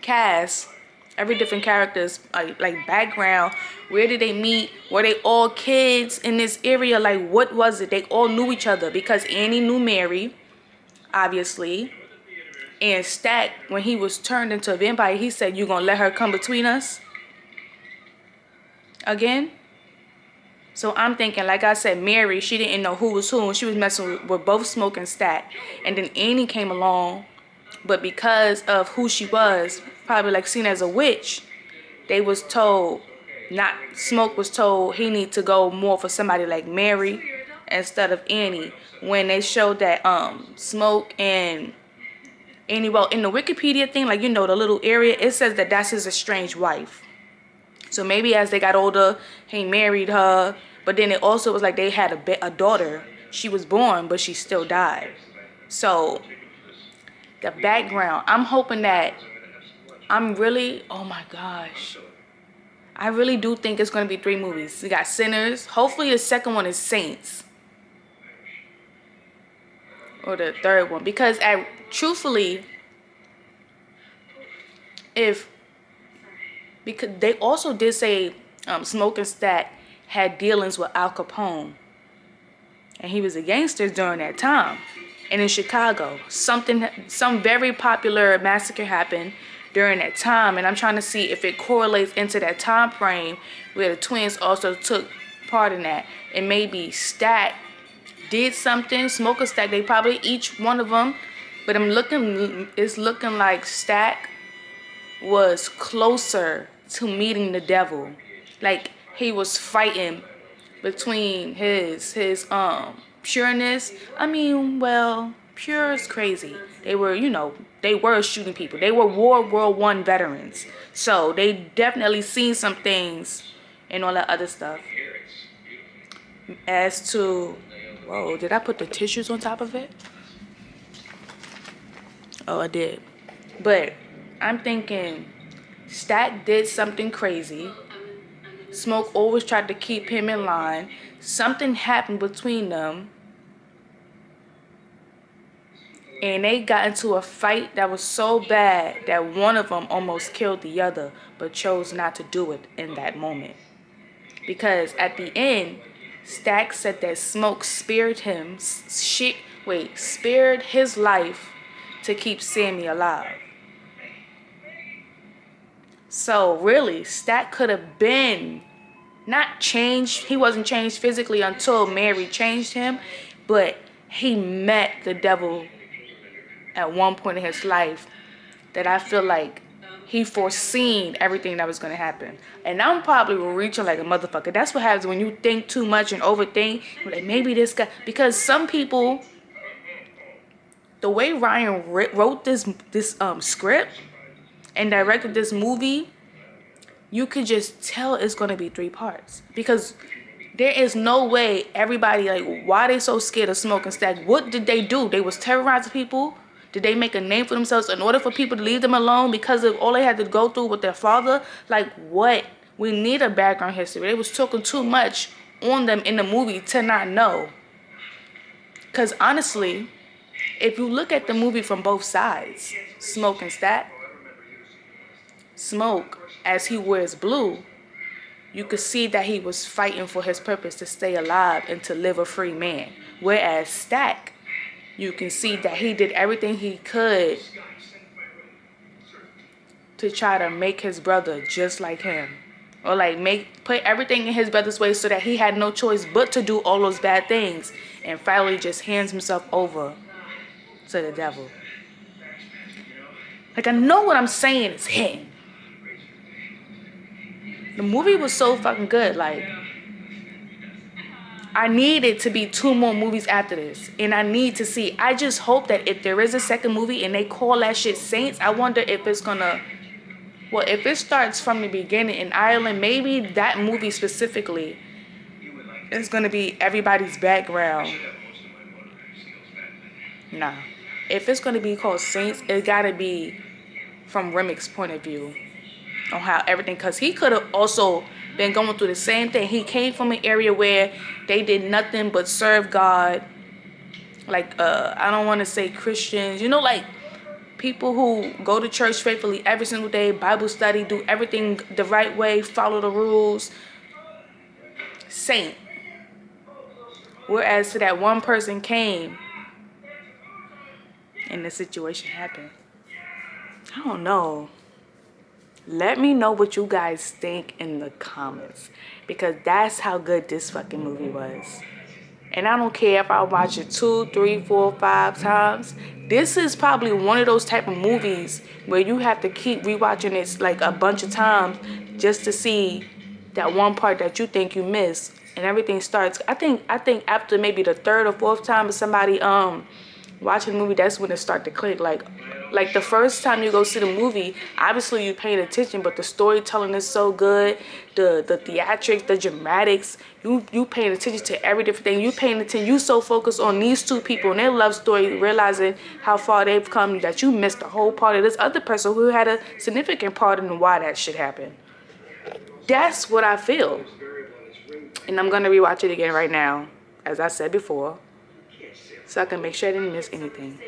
Speaker 1: cast, every different characters, like background. Where did they meet? Were they all kids in this area? Like, what was it? They all knew each other because Annie knew Mary, obviously. And Stack, when he was turned into a vampire, he said, you gonna let her come between us again? So I'm thinking, like I said, Mary, she didn't know who was who, and she was messing with both Smoke and Stack. And then Annie came along, but because of who she was, probably like seen as a witch, they was told, Smoke was told he need to go more for somebody like Mary instead of Annie. When they showed that Smoke and Annie, well, in the Wikipedia thing, like, the little area, it says that that's his estranged wife. So maybe as they got older, he married her. But then it also was like they had a daughter. She was born, but she still died. So the background, I'm hoping that oh my gosh. I really do think it's going to be 3 movies. We got Sinners. Hopefully the second one is Saints. Or the third one. Because truthfully, because they also did say Smoke and Stack had dealings with Al Capone. And he was a gangster during that time. And in Chicago, some very popular massacre happened during that time. And I'm trying to see if it correlates into that time frame where the twins also took part in that. And maybe Stack did something, Smoke or Stack, they probably each one of them, but it's looking like Stack was closer to meeting the devil. Like he was fighting between his pureness. I mean, well, pure is crazy. They were, they were shooting people. They were World War I veterans. So they definitely seen some things and all that other stuff. As to, whoa, did I put the tissues on top of it? Oh, I did. But I'm thinking Stack did something crazy. Smoke always tried to keep him in line. Something happened between them. And they got into a fight that was so bad that one of them almost killed the other, but chose not to do it in that moment. Because at the end, Stack said that Smoke spared his life to keep Sammy alive. So really, Stack could have been not changed. He wasn't changed physically until Mary changed him, but he met the devil at one point in his life that I feel like he foreseen everything that was going to happen. And I'm probably reaching like a motherfucker. That's what happens when you think too much and overthink. You're like, maybe this guy, because some people, the way Ryan wrote this script and directed this movie, you could just tell it's going to be 3 parts. Because there is no way everybody, like, why they so scared of Smoke and Stack? What did they do? They was terrorizing people? Did they make a name for themselves in order for people to leave them alone because of all they had to go through with their father? Like, what? We need a background history. They was talking too much on them in the movie to not know. Because honestly, if you look at the movie from both sides, Smoke and Stack, Smoke, as he wears blue, you could see that he was fighting for his purpose to stay alive and to live a free man. Whereas Stack, you can see that he did everything he could to try to make his brother just like him. Or like put everything in his brother's way so that he had no choice but to do all those bad things. And finally just hands himself over to the devil. Like, I know what I'm saying is hitting. The movie was so fucking good. Like, I need it to be 2 more movies after this. And I need to see. I just hope that if there is a second movie and they call that shit Saints, I wonder if it's gonna... Well, if it starts from the beginning in Ireland, maybe that movie specifically is gonna be everybody's background. Nah. If it's gonna be called Saints, it gotta be from Remy's point of view. On how everything, because he could have also been going through the same thing. He came from an area where they did nothing but serve God. Like, I don't want to say Christians, like people who go to church faithfully every single day, Bible study, do everything the right way, follow the rules. Saint. Whereas to that one person came and the situation happened. I don't know. Let me know what you guys think in the comments, because that's how good this fucking movie was. And I don't care if I watch it 2, 3, 4, 5 times. This is probably one of those type of movies where you have to keep rewatching it like a bunch of times just to see that one part that you think you missed. And everything starts. I think after maybe the 3rd or 4th time of somebody watching the movie, that's when it start to click. Like the first time you go see the movie, obviously you're paying attention, but the storytelling is so good, the theatrics, the dramatics, you paying attention to every different thing. You paying attention, you so focused on these 2 people and their love story, realizing how far they've come that you missed the whole part of this other person who had a significant part in why that shit happened. That's what I feel. And I'm gonna rewatch it again right now, as I said before, so I can make sure I didn't miss anything.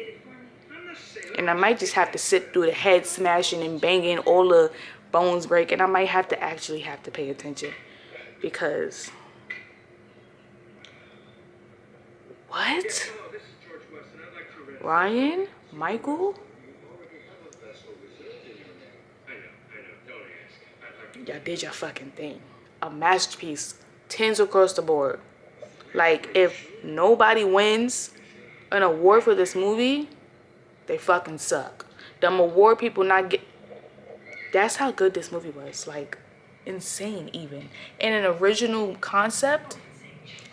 Speaker 1: And I might just have to sit through the head smashing and banging, all the bones breaking. I might have to actually pay attention. Because... What? Ryan? Michael? Y'all did your fucking thing. A masterpiece tens across the board. Like, if nobody wins an award for this movie, they fucking suck. Them award people not get... That's how good this movie was. Like, insane even. And an original concept.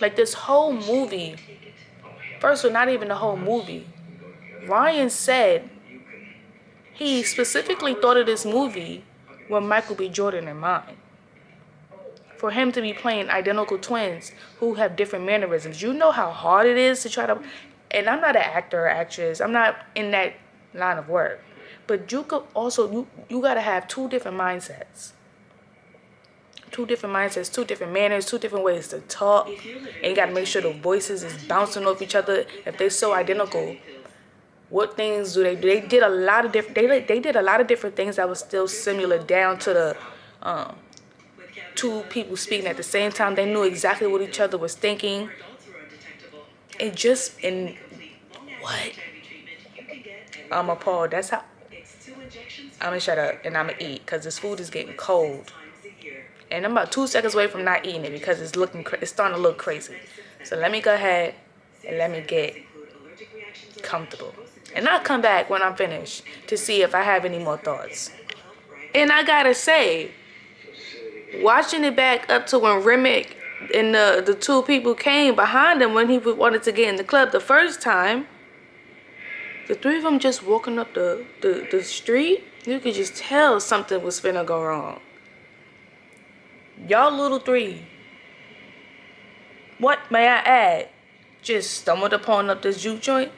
Speaker 1: Like, this whole movie... First of all, not even the whole movie. Ryan said he specifically thought of this movie with Michael B Jordan in mind. For him to be playing identical twins who have different mannerisms. You know how hard it is to try to... And I'm not an actor or actress. I'm not in that line of work. But you could also... You got to have two different mindsets. Two different mindsets, two different manners, two different ways to talk. And you got to make sure the voices is bouncing off each other. If they're so identical, what things do they do? They did a lot of different... They did a lot of different things that was still similar down to the... two people speaking at the same time. They knew exactly what each other was thinking. It just... And what? I'm appalled. That's how... I'm gonna shut up and I'm gonna eat because this food is getting cold. And I'm about 2 seconds away from not eating it because it's starting to look crazy. So let me go ahead and let me get comfortable. And I'll come back when I'm finished to see if I have any more thoughts. And I gotta say, watching it back up to when Remick and the two people came behind him when he wanted to get in the club the first time, the three of them just walking up the street, you could just tell something was finna go wrong. Y'all little three, what may I add, just stumbled upon up this juke joint?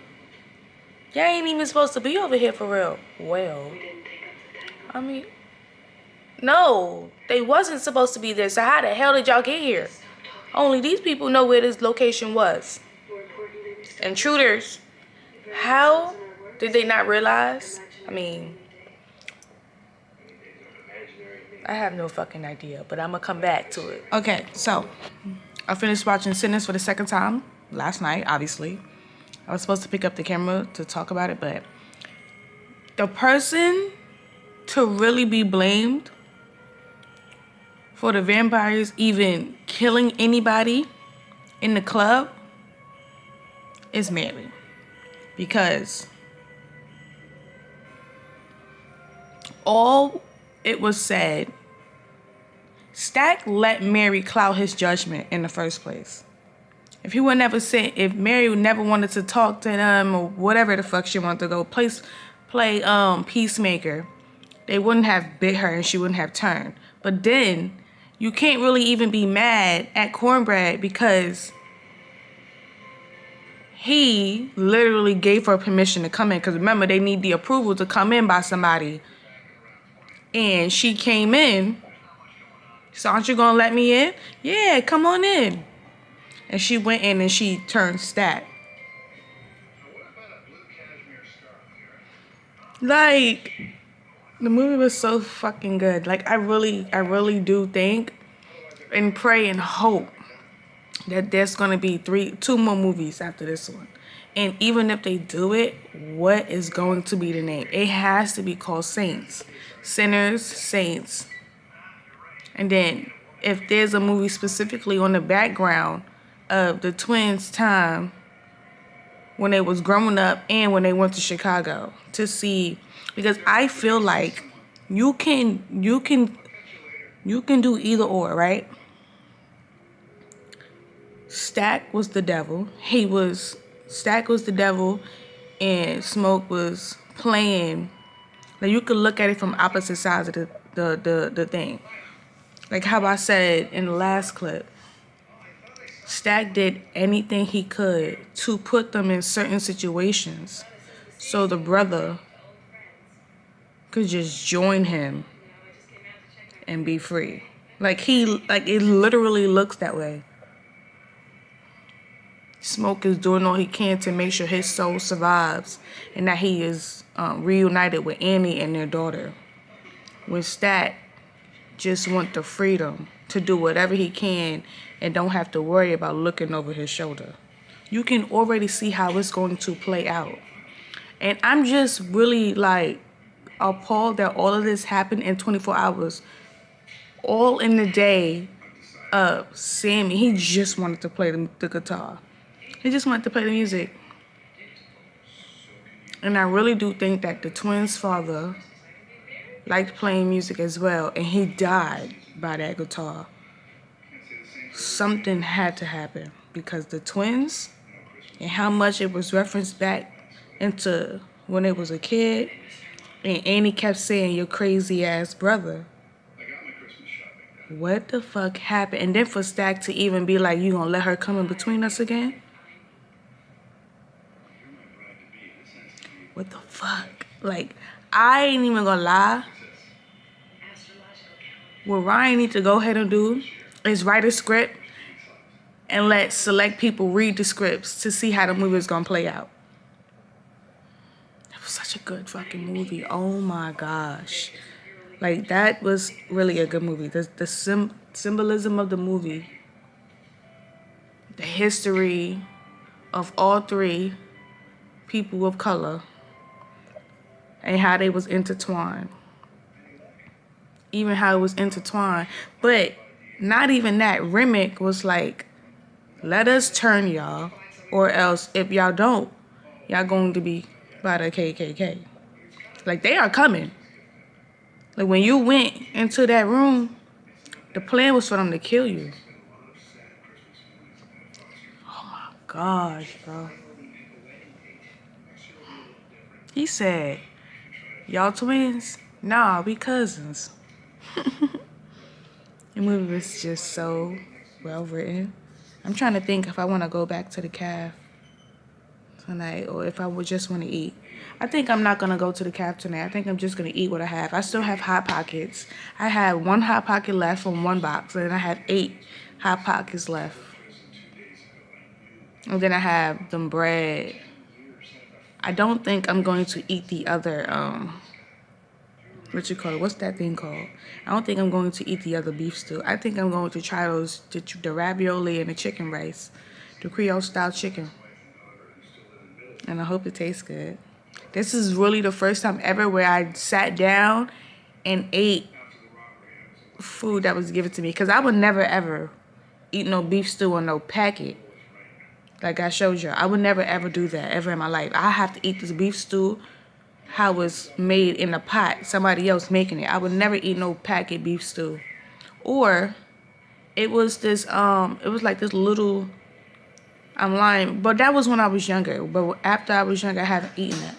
Speaker 1: Y'all ain't even supposed to be over here for real. Well, I mean, no, they wasn't supposed to be there. So how the hell did y'all get here? Only these people know where this location was. Intruders, how did they not realize? I mean, I have no fucking idea, but I'm gonna come back to it. Okay, so I finished watching Sinners for the second time last night, obviously. I was supposed to pick up the camera to talk about it, but the person to really be blamed for the vampires even killing anybody in the club is Mary. Because all it was said, Stack let Mary cloud his judgment in the first place. If Mary would never wanted to talk to them or whatever the fuck she wanted to go play peacemaker, they wouldn't have bit her and she wouldn't have turned. But then you can't really even be mad at Cornbread because he literally gave her permission to come in. Because remember, they need the approval to come in by somebody. And she came in. So aren't you going to let me in? Yeah, come on in. And she went in and she turned Stack. Like, the movie was so fucking good. Like, I really do think and pray and hope that there's going to be 2 more movies after this one. And even if they do it, what is going to be the name? It has to be called Saints. Sinners, Saints. And then if there's a movie specifically on the background of the twins' time when they was growing up and when they went to Chicago to see, because I feel like you can do either or, right? Stack was the devil. Stack was the devil and Smoke was playing. Like, you could look at it from opposite sides of the thing. Like how I said in the last clip, Stack did anything he could to put them in certain situations so the brother could just join him and be free. Like it literally looks that way. Smoke is doing all he can to make sure his soul survives and that he is reunited with Annie and their daughter. When Stack just want the freedom to do whatever he can and don't have to worry about looking over his shoulder. You can already see how it's going to play out. And I'm just really like appalled that all of this happened in 24 hours. All in the day Sammy, he just wanted to play the guitar. He just wanted to play the music. And I really do think that the twins' father liked playing music as well, and he died by that guitar. Something had to happen because the twins and how much it was referenced back into when it was a kid, and Annie kept saying, "Your crazy ass brother." What the fuck happened? And then for Stack to even be like, "You gonna let her come in between us again?" What the fuck? Like, I ain't even gonna lie. What Ryan need to go ahead and do is write a script and let select people read the scripts to see how the movie is gonna play out. It was such a good fucking movie. Oh my gosh. Like, that was really a good movie. The symbolism of the movie, the history of all three people of color, and how they was intertwined. Even how it was intertwined. But not even that. Remick was like, let us turn y'all, or else if y'all don't, y'all going to be by the KKK. Like, they are coming. Like, when you went into that room, the plan was for them to kill you. Oh my gosh, bro. He said, y'all twins? Nah, we cousins. The movie was just so well written. I'm trying to think if I want to go back to the caf tonight or if I would just want to eat. I think I'm not going to go to the caf tonight. I think I'm just going to eat what I have. I still have Hot Pockets. I have 1 Hot Pocket left from 1 box, and then I have 8 Hot Pockets left. And then I have them bread. I don't think I'm going to eat the other, what's that thing called? I don't think I'm going to eat the other beef stew. I think I'm going to try the ravioli and the chicken rice, the Creole style chicken. And I hope it tastes good. This is really the first time ever where I sat down and ate food that was given to me. Because I would never ever eat no beef stew or no packet. Like I showed you. I would never ever do that ever in my life. I have to eat this beef stew how it's made in a pot, somebody else making it. I would never eat no packet beef stew. Or it was this it was like this little, I'm lying, but that was when I was younger. But after I was younger, I haven't eaten it.